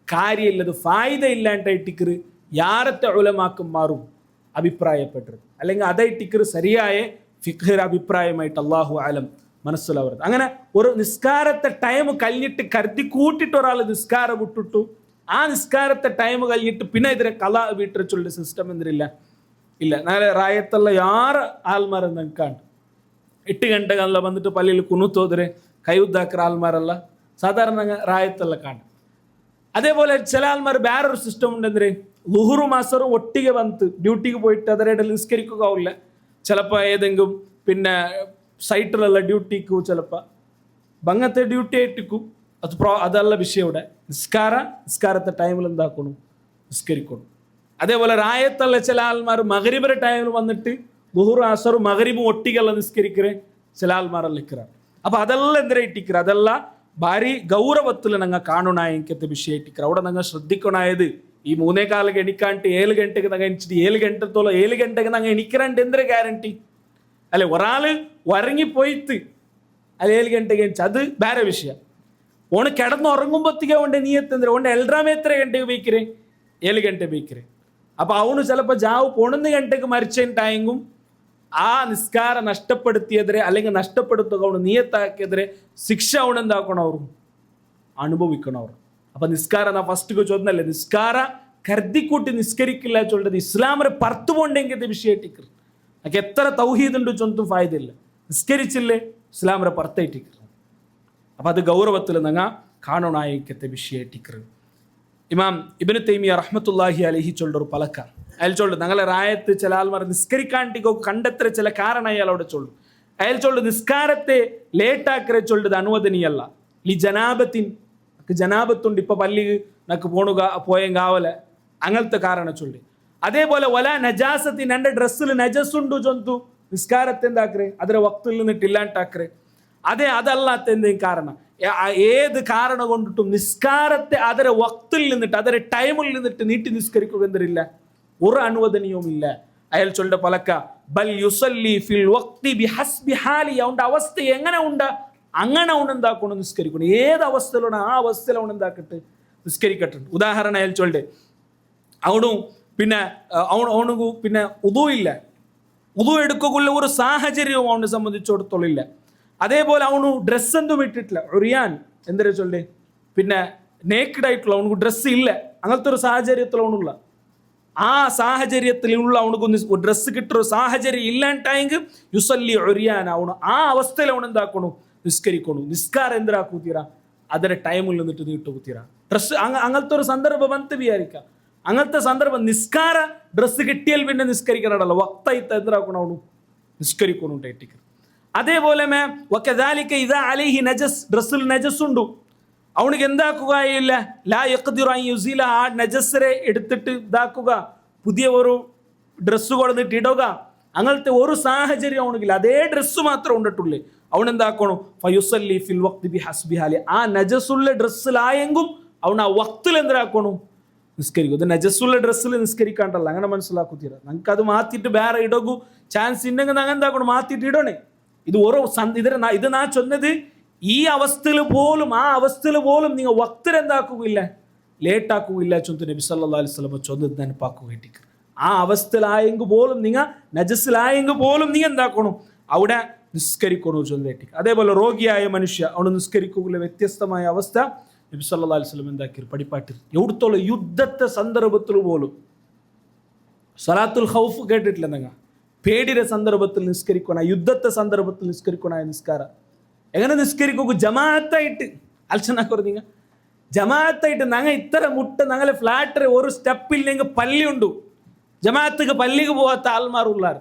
കാര്യമില്ലത് ഫായിദ ഇല്ലാണ്ടായിട്ടിക്കറ് യാരത്തെ ഉലമാക്കന്മാരും അഭിപ്രായപ്പെട്ടത്. അല്ലെങ്കിൽ അതായിട്ടിക്കറ് ശരിയായ ഫിഖ്ഹ് അഭിപ്രായമായിട്ട് അള്ളാഹു ആലം മനസ്സിലാവരുത്. അങ്ങനെ ഒരു നിസ്കാരത്തെ ടൈം കഴിഞ്ഞിട്ട് കരുതി കൂട്ടിട്ട് ഒരാൾ നിസ്കാരം വിട്ടിട്ടു, ആ നിസ്കാരത്തെ ടൈം കഴിഞ്ഞിട്ട് പിന്നെ ഇതിനെ കല വീട്ടിച്ചുള്ള സിസ്റ്റം എന്തിരില്ല ഇല്ല. നാളെ റായത്തുള്ള യാറ് ആൾമാരെന്ന് നിൽക്കാണ്ട് 8 ಗಂಟೆಗೆಲ್ಲ ಬಂದಿಟ್ಟು ಪಲ್ಲಿಯಲ್ಲಿ ಕುಣುತ್ತೋದ್ರೆ ಕೈ ಉದ್ದಾಕ್ರ ಆಲ್ಮಾರಲ್ಲ ಸಾಧಾರಣ ರಾಯತ್ತೆಲ್ಲ ಕಾಣ. അതേപോലെ ചില ആൾമാർ വേറൊരു സിസ്റ്റം ഉണ്ടെന്നേ ളുഹുറും അസറും ഒട്ടിಗೆ ಬಂತು ഡ്യൂട്ടിക്ക് പോയിട്ട് അതിനിടയിൽ നിസ്കരിക്കുക ആവില്ല. ചിലപ്പോൾ ഏതെങ്കിലും പിന്നെ സൈറ്റിലുള്ള ഡ്യൂട്ടിക്കും ചിലപ്പോൾ ബങ്ങത്തെ ഡ്യൂട്ടി ആയിട്ടിക്കും. അതല്ല വിഷയം. ഇവിടെ നിസ്കാരത്തെ ടൈമിൽ എന്താക്കണം നിസ്കരിക്കണം. അതേപോലെ റായത്തുള്ള ചില ആൾമാർ മഗ്രിബിന്റെ ടൈമിൽ വന്നിട്ട് ളുഹുറും അസറും മഗ്രിബും ഒട്ടിಗೆಲ್ಲ നിസ്കരിക്കറേ ചില ആൾമാരെല്ലാം ഇക്കറാർ. അപ്പൊ ಅದೆಲ್ಲ ಎಂದ್ರೆ ಇಟ್ಟಿಕ್ರ ಅದೆಲ್ಲ ಭಾರಿ ಗೌರವത്തിൽ ನಂಗೆ ಕಾಣೋಣ ಎಂಕತೆ ವಿಷಯ ಇಟ್ಟಿಕ್ರ. അവിടെ ನಂಗೆ ശ്രദ്ധിക്കണായത് ഈ 3:15 എണിക്കാണ്ട് 7 ಗಂಟೆಗೆ ನಂಗೆ എണിച്ചിട്ട് 7 ಗಂಟೆത്തോളം 7 ಗಂಟೆಗೆ ನಂಗೆ എണിക്കറണ്ട് എന്തൊരു ഗ്യാരണ്ടി അല്ലെ. ഒരാള് ഉറങ്ങിപ്പോയിട്ട് അത് 7 ಗಂಟೆಗೆ എണിച്ച് അത് വേറെ വിഷയം. ഓണ് കിടന്നുറങ്ങുമ്പോഴത്തേക്ക് അവൻ്റെ നീയത്ത് എന്തിനാ ഓൻ്റെ എൽഡ്രാമ എത്ര ഗಂಟೆಗೆ ಬೇಕಿರೆ 7 ಗಂಟೆ ಬೇಕಿರೆ. അപ്പൊ അവന് ചിലപ്പോൾ ജാവ് 11 ಗಂಟೆಗೆ മരിച്ചിട്ടായെങ്കും ആ നിസ്കാരം നഷ്ടപ്പെടുത്തിയതിരെ അല്ലെങ്കിൽ നഷ്ടപ്പെടുത്തുക അവന് നീയത്താക്കിയതിരെ ശിക്ഷ അവനെന്താക്കണം അവർ അനുഭവിക്കണം അവർ. അപ്പൊ നിസ്കാരം നാ ഫസ്റ്റ് ചോദിച്ചല്ലേ നിസ്കാര കരുതിക്കൂട്ടി നിസ്കരിക്കില്ല ചൊല്ലത് ഇസ്ലാമിനെ പർത്തു പോണ്ടെങ്കിൽ വിഷയട്ടിക്കർ അതൊക്കെ എത്ര തൗഹീദ് ഉണ്ട് ചൊന്തും ഫായതില്ല. നിസ്കരിച്ചില്ലേ ഇസ്ലാമിനെ പർത്തായിട്ടിക്കർ. അപ്പൊ അത് ഗൗരവത്തിൽ നങ്ങ കാണണായിക്കത്തെ വിഷയട്ടിക്കർ. ഇമാം ഇബ്നു തൈമിയ റഹ്മത്തുള്ളാഹി അലൈഹി ചൊല്ലൊരു പലക്ക അയാൾ ചൊല്ലു ഞങ്ങളെ റായത്ത് ചില ആൾമാർ നിസ്കരിക്കാണ്ടിക്കോ കണ്ടെത്ര ചില കാരണം അയാൾ അവിടെ ചൊല്ലു. അയാൾ ചൊല്ലു നിസ്കാരത്തെ ലേറ്റാക്കറെ ചൊല്ലത് അനുവദനീയല്ല. ഈ ജനാബത്തിൻ ജനാബത്തുണ്ട് ഇപ്പൊ പള്ളി നക്ക് പോയെങ്കാവല അങ്ങനത്തെ കാരണം ചൊല്ലി. അതേപോലെ വല നജാസത്തിൻ എൻ്റെ ഡ്രസ്സിൽ നജസ്സുണ്ടു ചൊന്തു നിസ്കാരത്തെ എന്താക്കറെ അതിരെ വക്തിൽ നിന്നിട്ട് ഇല്ലാണ്ടാക്കറെ. അതെ അതല്ലാത്ത എന്തെങ്കിലും കാരണം ഏത് കാരണം കൊണ്ടിട്ടും നിസ്കാരത്തെ അതിരെ വക്തിൽ നിന്നിട്ട് അതിരെ ടൈമിൽ നിന്നിട്ട് നീട്ടി നിസ്കരിക്കുക എന്തിരില്ല ഒരു അനുവദനീയവും ഇല്ല. അയാൾ ചൊല്ലുന്ന പലക്ക ബൽ യുസല്ലി ഫിൽ വഖ്തി ബിഹസ്ബി ഹാലി അവൻ്റെ അവസ്ഥ എങ്ങനെ ഉണ്ട് അങ്ങനെ അവനെന്താക്കണം നിസ്കരിക്കണം. ഏത് അവസ്ഥയിലാണ് ആ അവസ്ഥയിൽ അവനെന്താക്കട്ടെ നിസ്കരിക്കട്ടെ. ഉദാഹരണം അയാൾ ചൊല്ലെ അവനും പിന്നെ അവനു പിന്നെ ഉദു ഇല്ല, ഉദു എടുക്കുള്ള ഒരു സാഹചര്യവും അവനെ സംബന്ധിച്ചിടത്തോളം ഇല്ല. അതേപോലെ അവനു ഡ്രസ്സ് എന്തും ഇട്ടിട്ടില്ല ഒറിയാൻ എന്തിനാ ചൊല്ലേ പിന്നെ നേക്കഡ് ആയിട്ടുള്ള അവനക്ക് ഡ്രസ്സ് ഇല്ല. അങ്ങനത്തെ ഒരു സാഹചര്യത്തിൽ അവനുള്ള ആ സാഹചര്യത്തിലുള്ള അവനക്ക് ഡ്രസ്സ് കിട്ടൊരു സാഹചര്യം ഇല്ലാണ്ടായെങ്കിൽ യുസല്ലി ഒറിയാൻ അവನು ആ അവസ്ഥയിൽ അവൻ എന്താക്കണു നിസ്കരിക്കണു. നിസ്കാരം എന്തിനാക്കൂത്തീരാ അതിന്റെ ടൈമിൽ നിന്നിട്ട് നീട്ടുകൂത്തീരാ. ഡ്രസ്സ് അങ്ങനത്തെ ഒരു സന്ദർഭം വന്ന് വിചാരിക്കാം. അങ്ങനത്തെ സന്ദർഭം നിസ്കാര ഡ്രസ്സ് കിട്ടിയാൽ പിന്നെ നിസ്കരിക്കണല്ലോ വക്തായിട്ട് എന്തിനാക്കണം അവನು നിസ്കരിക്കണുണ്ടായിട്ടിരിക്കും. അതേപോലെ ഡ്രസ്സിൽ നജസ്സുണ്ടു അവനിക്ക് എന്താക്കുകയില്ല ലാ യഖ്ദിറു അൻ യുസീല ആ നജസ്സിനെ എടുത്തിട്ട് ഇതാക്കുക പുതിയ ഒരു ഡ്രസ്സ് കൊടുത്തിട്ട് ഇടുക അങ്ങനത്തെ ഒരു സാഹചര്യം അവനിക്കില്ല. അതേ ഡ്രസ്സ് മാത്രം ഉണ്ടിട്ടുള്ളേ അവനെന്താക്കണം ഫയുസല്ലി ഫിൽ വഖ്തി ബിഹസ്ബി ഹാലി ആ നജസ്സുള്ള ഡ്രസ്സിലായെങ്കും അവൻ ആ വക്തിൽ എന്തിനാക്കണം നിസ്കരിക്കും. ഇത് നജസ്സുള്ള ഡ്രസ്സിൽ നിസ്കരിക്കാണ്ടല്ല അങ്ങനെ മനസ്സിലാക്കുത്തീര. നമുക്ക് അത് മാറ്റിയിട്ട് വേറെ ഇടകു ചാൻസ് ഉണ്ടെങ്കിൽ ഞങ്ങൾ എന്താക്കണം മാറ്റിയിട്ട് ഇടണേ. ഇത് ഓരോ ഇത് നാ ചൊന്നത് ഈ അവസ്ഥയിൽ പോലും ആ അവസ്ഥയിൽ പോലും നിങ്ങൾ വക്തർ എന്താക്കുകയില്ല ലേറ്റാക്കുകയില്ല ചൊന്ത് നബി സല്ലല്ലാഹു അലൈഹി വസല്ലം ചൊന്നത് നെനപ്പാക്കുക. ആ അവസ്ഥയിലായെങ്കിൽ പോലും നിങ്ങൾ നജസ്സിലായെങ്കിൽ പോലും നീ എന്താക്കണം അവിടെ നിസ്കരിക്കണോ ചൊല്ലേറ്റിക്ക്. അതേപോലെ രോഗിയായ മനുഷ്യ അവിടെ നിസ്കരിക്കുകയില്ല വ്യത്യസ്തമായ അവസ്ഥ നബി സല്ലല്ലാഹു അലൈഹി വസല്ലം എന്താക്കി പഠിപ്പാട്ടി എവിടത്തോളം യുദ്ധത്തെ സന്ദർഭത്തിൽ പോലും സ്വലാത്തുൽ ഖൗഫ് കേട്ടിട്ടില്ല നിങ്ങൾ? പേടിയുടെ സന്ദർഭത്തിൽ നിസ്കരിക്കണ, യുദ്ധത്തെ സന്ദർഭത്തിൽ നിസ്കരിക്കണ നിസ്കാരം എങ്ങനെ നിസ്കരിക്കൂ? ജമാഅത്തായിട്ട് അൽച്ചനാക്കോർ നിങ്ങൾ ജമാഅത്തായിട്ട് ഞങ്ങൾ ഇത്ര മുട്ട ഞങ്ങളെ ഫ്ലാറ്റ് ഒരു സ്റ്റെപ്പില്ലെങ്കിൽ പള്ളിയുണ്ടു. ജമാഅത്തുക്ക് പള്ളിക്ക് പോകാത്ത ആൾമാരുള്ളാർ.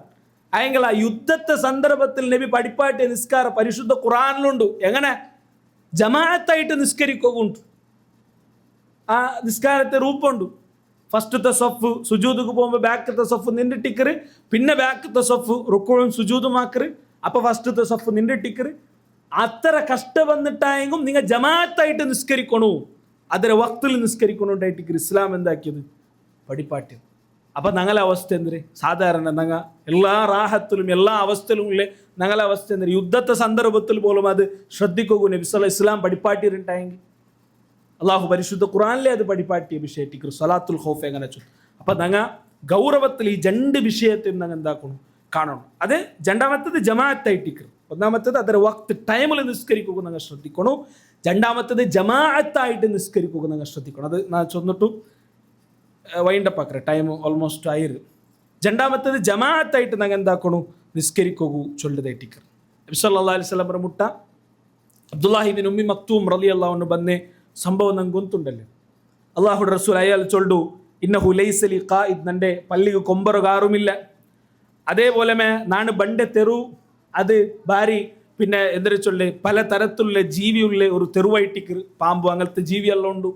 അയെങ്കിൽ ആ യുദ്ധത്തെ സന്ദർഭത്തിൽ നബി പഠിപ്പാട്ടിയ നിസ്കാരം പരിശുദ്ധ ഖുർആനിലുണ്ട്. എങ്ങനെ ജമാഅത്തായിട്ട് നിസ്കരിക്കുന്നുണ്ട്. ആ നിസ്കാരത്തെ രൂപമുണ്ട്. ഫസ്റ്റത്തെ സൊഫ് സുജൂദുക്ക് പോകുമ്പോൾ ബാക്കത്തെ സൊഫ് നിന്നിട്ടിക്കറ്, പിന്നെ ബാക്കത്തെ സൊഫ് റുക്കുവും സുജൂദുമാക്കറ്, അപ്പൊ ഫസ്റ്റത്തെ സൊഫ് നിന്നിട്ടിക്കറ്. അത്ര കഷ്ടം വന്നിട്ടായെങ്കിലും നിങ്ങൾ ജമാഅത്തായിട്ട് നിസ്കരിക്കണു, അതിരെ വക്തിൽ നിസ്കരിക്കണുണ്ടായിട്ട് ഇസ്ലാം എന്താക്കിയത്? പഠിപ്പാട്ടിയത്. അപ്പൊ ഞങ്ങളെ അവസ്ഥ എന്തിന്? സാധാരണ ഞങ്ങൾ എല്ലാ റാഹത്തിലും എല്ലാ അവസ്ഥയിലും ഉള്ള ഞങ്ങളെ അവസ്ഥ എന്തിന്? യുദ്ധത്തെ സന്ദർഭത്തിൽ പോലും അത് ശ്രദ്ധിക്കൂ. നബി സല്ലല്ലാഹു അലൈഹി വസല്ലം പഠിപ്പാട്ടിയിട്ടുണ്ടായെങ്കിൽ അള്ളാഹു പരിശുദ്ധ ഖുർആനിലെ അത് പഠിപ്പാട്ടിയ വിഷയത്തിക്ക് സ്വലാത്തുൽ ഖൗഫ് എങ്ങനെ ചൊല്ലും. അപ്പൊ ഞങ്ങൾ ഗൗരവത്തിൽ ഈ രണ്ട് വിഷയത്തിൽ ഞങ്ങൾ എന്താക്കണം കാണണം. അത് രണ്ടാമത്തത് ജമാഅത്തായിട്ടിക്കർ. ഒന്നാമത്തത് ಅದರ വക്ത് ടൈമിൽ നിസ്കരിക്കുക ഞങ്ങൾ ശ്രദ്ധിക്കണം. രണ്ടാമത്തത് ജമാഅത്തായിട്ട് നിസ്കരിക്കുക ഞങ്ങൾ ശ്രദ്ധിക്കണം. അത് ഞാൻ ചൊന്നിട്ടു വൈൻഡപ്പ് ആക്കറ, ടൈം ഓൾമോസ്റ്റ് ആയിരു. രണ്ടാമത്തത് ജമാഅത്തായിട്ട് ഞങ്ങൾ എന്താക്കണു നിസ്കരിക്കുക ചൊല്ലതായിട്ടിക്കർ. നബി സല്ലല്ലാഹു അലൈഹി വസല്ലം മുട്ട അബ്ദുല്ലാഹി ഇബ്നു ഉമ്മി മക്തൂം റളിയല്ലാഹു അൻഹു ಬಂದೆ സംഭവം ನಂಗೆ ಗೊತ್ತುಂಡಲ್ಲಿ. അള്ളാഹുടെ റസൂൽ അയാൾ ചൊല്ലു, ഇന്നഹു ലൈസ ലി ഖായിദ്, നന്റെ പള്ളിക്ക് കൊമ്പറുകാറുമില്ല. അതേപോലെ നാണ് ബണ്ടെ തെരു, അത് ഭാരി പിന്നെ എന്തൊരു ചൊല്ല് പല തരത്തിലുള്ള ജീവിയുള്ള ഒരു തെരുവായിട്ടിക്ക്, പാമ്പ് അങ്ങനത്തെ ജീവിയെല്ലാം ഉണ്ട്.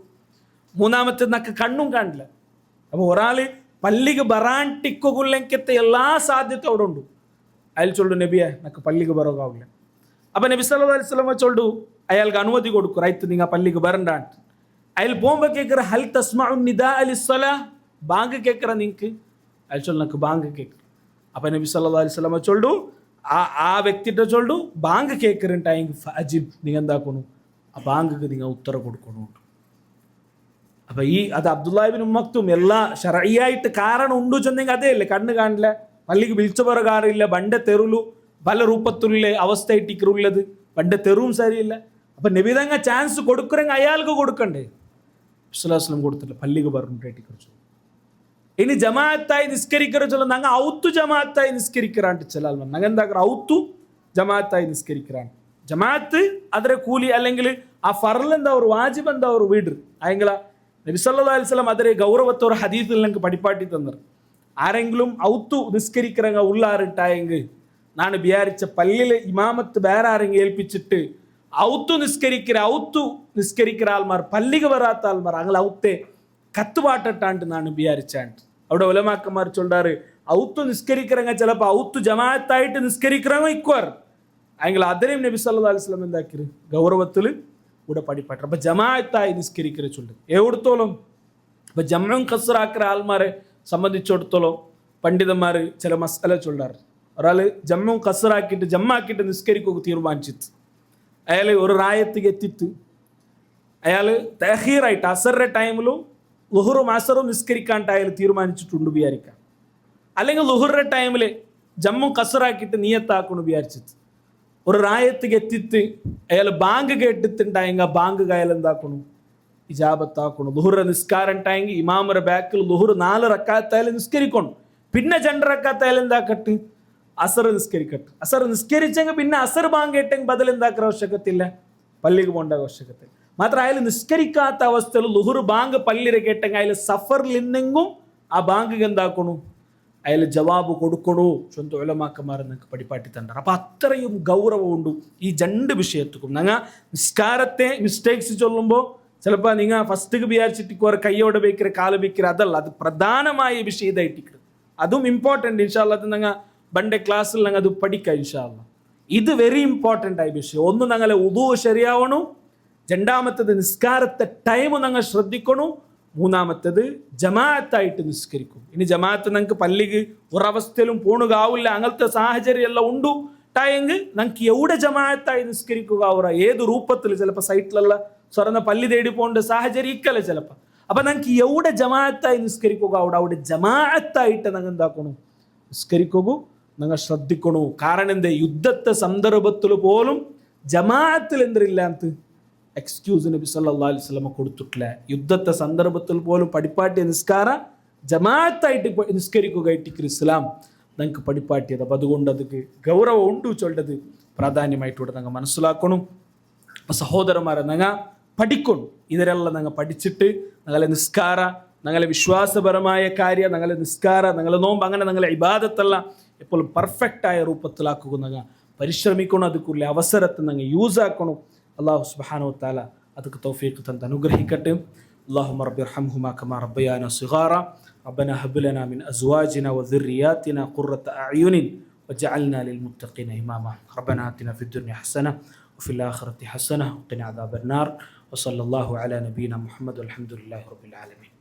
മൂന്നാമത്തെ നക്ക് കണ്ണും കാണില്ല. അപ്പോൾ ഒരാൾ പള്ളിക്ക് ബറാണ്ടിക്കൊള്ളെങ്കത്തെ എല്ലാ സാധ്യത അവിടെ ഉണ്ട്. അയാൾ ചൊല്ലു, നബിയെ നക്ക് പള്ളിക്ക് ബറോകാവില്ല. അപ്പം നബി സല്ലല്ലാഹു അലൈഹി വസല്ലം ചൊല്ലു അയാൾക്ക് അനുമതി കൊടുക്കും, റൈറ്റ് നിങ്ങൾ പള്ളിക്ക് വരണ്ടാണ്ട്. അയാൾ പോകുമ്പോൾ കേൾക്കറ, ഹൽ തസ്മഉ നിദാ ലിസ്സലാ, ബാങ്ക് കേൾക്കറ നിങ്ങൾക്ക്? അയാൾ ചൊല്ലു, നക്ക് ബാങ്ക് കേൾക്കറ. അപ്പം നബി സല്ലല്ലാഹു അലൈഹി വസല്ലം ചൊല്ലു, ആ വ്യക്തിയുടെ ചൊല്ലു, ബാങ്ക് കേൾക്കറുണ്ടായെങ്കിൽ ഫഅജിബ്, നിങ്ങൾ എന്താക്കണു ആ ബാങ്കിക്ക് നിങ്ങൾ ഉത്തരം കൊടുക്കണു. അപ്പം അത് അബ്ദുല്ലാഹി ഇബ്നു മക്തൂം എല്ലാ ശർഈയായിട്ട് കാരണം ഉണ്ടു ചെന്നെങ്കിൽ അതേ അല്ലേ, കണ്ണ് കാണില്ല, പള്ളിക്ക് വിളിച്ചു പറയാറില്ല, ബണ്ടെ തെറുലു പല രൂപത്തിലുള്ള അവസ്ഥ ഇട്ടിക്കുള്ളത്, ബണ്ടെ തെറുവും ശരിയില്ല. അപ്പം നബിതങ്ങ ചാൻസ് കൊടുക്കുമെങ്കിൽ അയാൾക്ക് കൊടുക്കണ്ടേ? വിശ്വാസം കൊടുത്തില്ല, പള്ളിക്ക് പറഞ്ഞിട്ട് കുറിച്ചു. ഇനി ജമാഅത്തായി നിസ്കരിക്കറ ചൊല്ല, ഞങ്ങൾ ഔത്തു ജമാഅത്തായി നിസ്കരിക്കറാണ്ട് ചില ഞങ്ങൾ എന്താക്കുക, ഔത്തു ജമാഅത്തായി നിസ്കരിക്കറാണ്. ജമാഅത്ത് അതിരെ കൂലി അല്ലെങ്കിൽ ആ ഫറൽ എന്താ ഒരു വാജിബ് എന്താ ഒരു വീട് അയെങ്കില നബി സല്ലല്ലാഹു അലൈഹി വസല്ലം അതിരെ ഗൗരവത്തോടെ ഹദീസിൽ ഞങ്ങൾക്ക് പഠിപ്പാട്ടി തന്നത്. ആരെങ്കിലും ഔത്തു നിസ്കരിക്കറങ്ങ ഉള്ളാറിട്ടായെങ്കിൽ നാണ് വിചാരിച്ച പള്ളിയിൽ ഇമാമത്ത് വേറെ ആരെങ്കിലും ഏൽപ്പിച്ചിട്ട് ഔത്തു നിസ്കരിക്കിற ആൾമാർ പള്ളിക്ക് വരാത്ത ആൾമാർ അങ്ങനെ ഔത്തെ കത്തുപാട്ടിട്ടാണ്ട് നാണ് വിചാരിച്ചാണ്ട്. അവിടെ ഉലമാക്കന്മാർ ചൊല്ലാറ്, ഔത്തു നിസ്കരിக்கிறങ്ങ ചിലപ്പോൾ ഔത്തു ജമാഅത്തായിട്ട് നിസ്കരിக்கிறങ്ങ ഇക്കുവാർ അയെങ്കിൽ അതിനെയും നബി സല്ലല്ലാഹു അലൈഹി വസല്ലം എന്താക്കിയത് ഗൗരവത്തിൽ ഇവിടെ പഠിപ്പാട്ട്. അപ്പം ജമാഅത്തായി നിസ്കരിക്കിற ചൊല്ലു എവിടത്തോളം. അപ്പം ജമ്മും ഖസ്റാക്കിற ആൾമാരെ സംബന്ധിച്ചിടത്തോളം പണ്ഡിതന്മാർ ചില മസാല ചൊല്ലാറ്. ഒരാൾ ജമ്മും ഖസ്റാക്കിയിട്ട് ജമ്മാക്കിയിട്ട് നിസ്കരിക്കുക തീരുമാനിച്ചിട്ട് അയാൾ ഒരു റായത്തിക്ക് എത്തിയിട്ട് അയാൾ തഹീറായിട്ട് അസറിൻ്റെ ടൈമിലും ലുഹറും അസറും നിസ്കരിക്കാണ്ട് അയാൾ തീരുമാനിച്ചിട്ടുണ്ട് വിചാരിക്കാം. അല്ലെങ്കിൽ ലുഹറിൻ്റെ ടൈമിൽ ജമ്മു ഖസ്റാക്കിയിട്ട് നിയത്താക്കണം വിചാരിച്ചിട്ട് ഒരു റായത്തിക്ക് എത്തിയിട്ട് അയാൾ ബാങ്ക് കേട്ടിട്ടുണ്ടായെങ്കിൽ ബാങ്ക് അയാൾ എന്താക്കണം ഇജാബത്താക്കണം. ലുഹുറ നിസ്കാരം ഉണ്ടായെങ്കിൽ ഇമാമറെ ബാക്കിൽ ലുഹുർ 4 റക്കാത്തായാലും നിസ്കരിക്കണം. പിന്നെ 2 റക്കാത്തായാലും എന്താക്കട്ട് അസർ നിസ്കരിക്കട്ടെ. അസർ നിസ്കരിച്ചെങ്കിൽ പിന്നെ അസർ ബാങ്ക് കേട്ടെങ്കിൽ ബദൽ എന്താക്കുന്ന ആവശ്യകത്തില്ല, പള്ളിക്ക് പോകേണ്ട ആവശ്യകത്തില്ല. മാത്രം അയാൾ നിസ്കരിക്കാത്ത അവസ്ഥയിൽ ലുഹുർ ബാങ്ക് പള്ളിയിൽ കേട്ടെങ്കിൽ അയാൾ സഫറിൽ നിന്നെങ്കും ആ ബാങ്ക് എന്താക്കണു അയാൾ ജവാബ് കൊടുക്കണു. സ്വന്തം ഉലമാക്കന്മാർ നിങ്ങൾക്ക് പഠിപ്പാട്ടി തണ്ടാറ്. അപ്പം അത്രയും ഗൗരവമുണ്ട് ഈ 2 വിഷയത്തിക്കും. നിങ്ങൾ നിസ്കാരത്തെ മിസ്റ്റേക്സ് ചൊല്ലുമ്പോൾ ചിലപ്പോൾ നിങ്ങൾ ഫസ്റ്റ് വിചാരിച്ചിട്ട് കുറെ കയ്യോടെ വയ്ക്കിற കാല് വയ്ക്കിற അതല്ല, അത് പ്രധാനമായ വിഷയം ഇതായിട്ടിരിക്കുന്നത്. അതും ഇമ്പോർട്ടൻ്റ്. ഇൻഷാല്ല അത് നിങ്ങൾ ബണ്ടെ ക്ലാസ്സിൽ ഞങ്ങൾ അത് പഠിക്കാം ഇൻഷാല്ല. ഇത് വെരി ഇമ്പോർട്ടൻ്റ് ആയ വിഷയം. ഒന്ന് ഞങ്ങളെ ഉദു ശരിയാവണു, രണ്ടാമത്തത് നിസ്കാരത്തെ ടൈം ഞങ്ങൾ ശ്രദ്ധിക്കണു, മൂന്നാമത്തത് ജമാഅത്തായിട്ട് നിസ്കരിക്കും. ഇനി ജമാഅത്ത് ഞങ്ങൾക്ക് പള്ളിക്ക് ഒരവസ്ഥയിലും പോണുകാവില്ല, അങ്ങനത്തെ സാഹചര്യം എല്ലാം ഉണ്ടു ട്ടായെങ്കിൽ ഞങ്ങൾക്ക് എവിടെ ജമാഅത്തായി നിസ്കരിക്കുക അവറ ഏത് രൂപത്തിൽ ചിലപ്പോൾ സൈറ്റിലുള്ള സ്വറന്ന പള്ളി തേടി പോകേണ്ട സാഹചര്യം ഇക്കല്ല ചിലപ്പോൾ. അപ്പം ഞങ്ങൾക്ക് എവിടെ ജമാഅത്തായി നിസ്കരിക്കുക അവിടെ ജമാഅത്തായിട്ട് ഞങ്ങൾ എന്താക്കണു നിസ്കരിക്കൂ, നിങ്ങൾ ശ്രദ്ധിക്കണു. കാരണം എന്താ, യുദ്ധത്തെ സന്ദർഭത്തിൽ പോലും ജമാഅത്തിൽ എന്തില്ലാത്ത എക്സ്ക്യൂസ് നബി സല്ലല്ലാഹു അലൈഹി വസല്ലം കൊടുത്തിട്ടില്ല. യുദ്ധത്തെ സന്ദർഭത്തിൽ പോലും പഠിപ്പാട്ടിയ നിസ്കാര ജമാഅത്തായിട്ട് നിസ്കരിക്കുകയായിട്ട് ഇസ്ലാം ഞങ്ങൾക്ക് പഠിപ്പാട്ടിയത്. അപ്പം അതുകൊണ്ട് ಅದಕ್ಕೆ ಗೌರವ ಉಂಟು ചൊല്ലത് പ്രാധാന്യമായിട്ടൂടെ ഞങ്ങൾ മനസ്സിലാക്കണം. സഹോദരന്മാരെ ഞങ്ങൾ പഠിക്കണം. ഇതിലെല്ലാം ഞങ്ങൾ പഠിച്ചിട്ട് ഞങ്ങളെ നിസ്കാര, ഞങ്ങളെ വിശ്വാസപരമായ കാര്യം, ഞങ്ങളെ നിസ്കാര, ഞങ്ങളെ നോമ്പ്, അങ്ങനെ ഞങ്ങളെ ഇബാദത്തെല്ലാം എപ്പോഴും പെർഫെക്റ്റായ രൂപത്തിലാക്കുക ഞങ്ങൾ പരിശ്രമിക്കണം. അതുക്കുള്ള അവസരത്തെ ഞങ്ങൾ യൂസ് ആക്കണം. അല്ലാഹു സുബ്ഹാനഹു വ തആല ಅದಕ್ಕೆ ತೌಫೀಕ್ ತಂದು ಅನುಗ್ರಹಿಕಟ್ಟೆ. اللهم رب ارحمهما كما ربيانا صغارا ربنا هب لنا من ازواجنا وذرياتنا قرة اعين وجعلنا للمتقين اماما ربنا آتنا في الدنيا حسنة وفي الآخرة حسنة وقنا عذاب النار وصلى الله على نبينا محمد والحمد لله رب العالمين.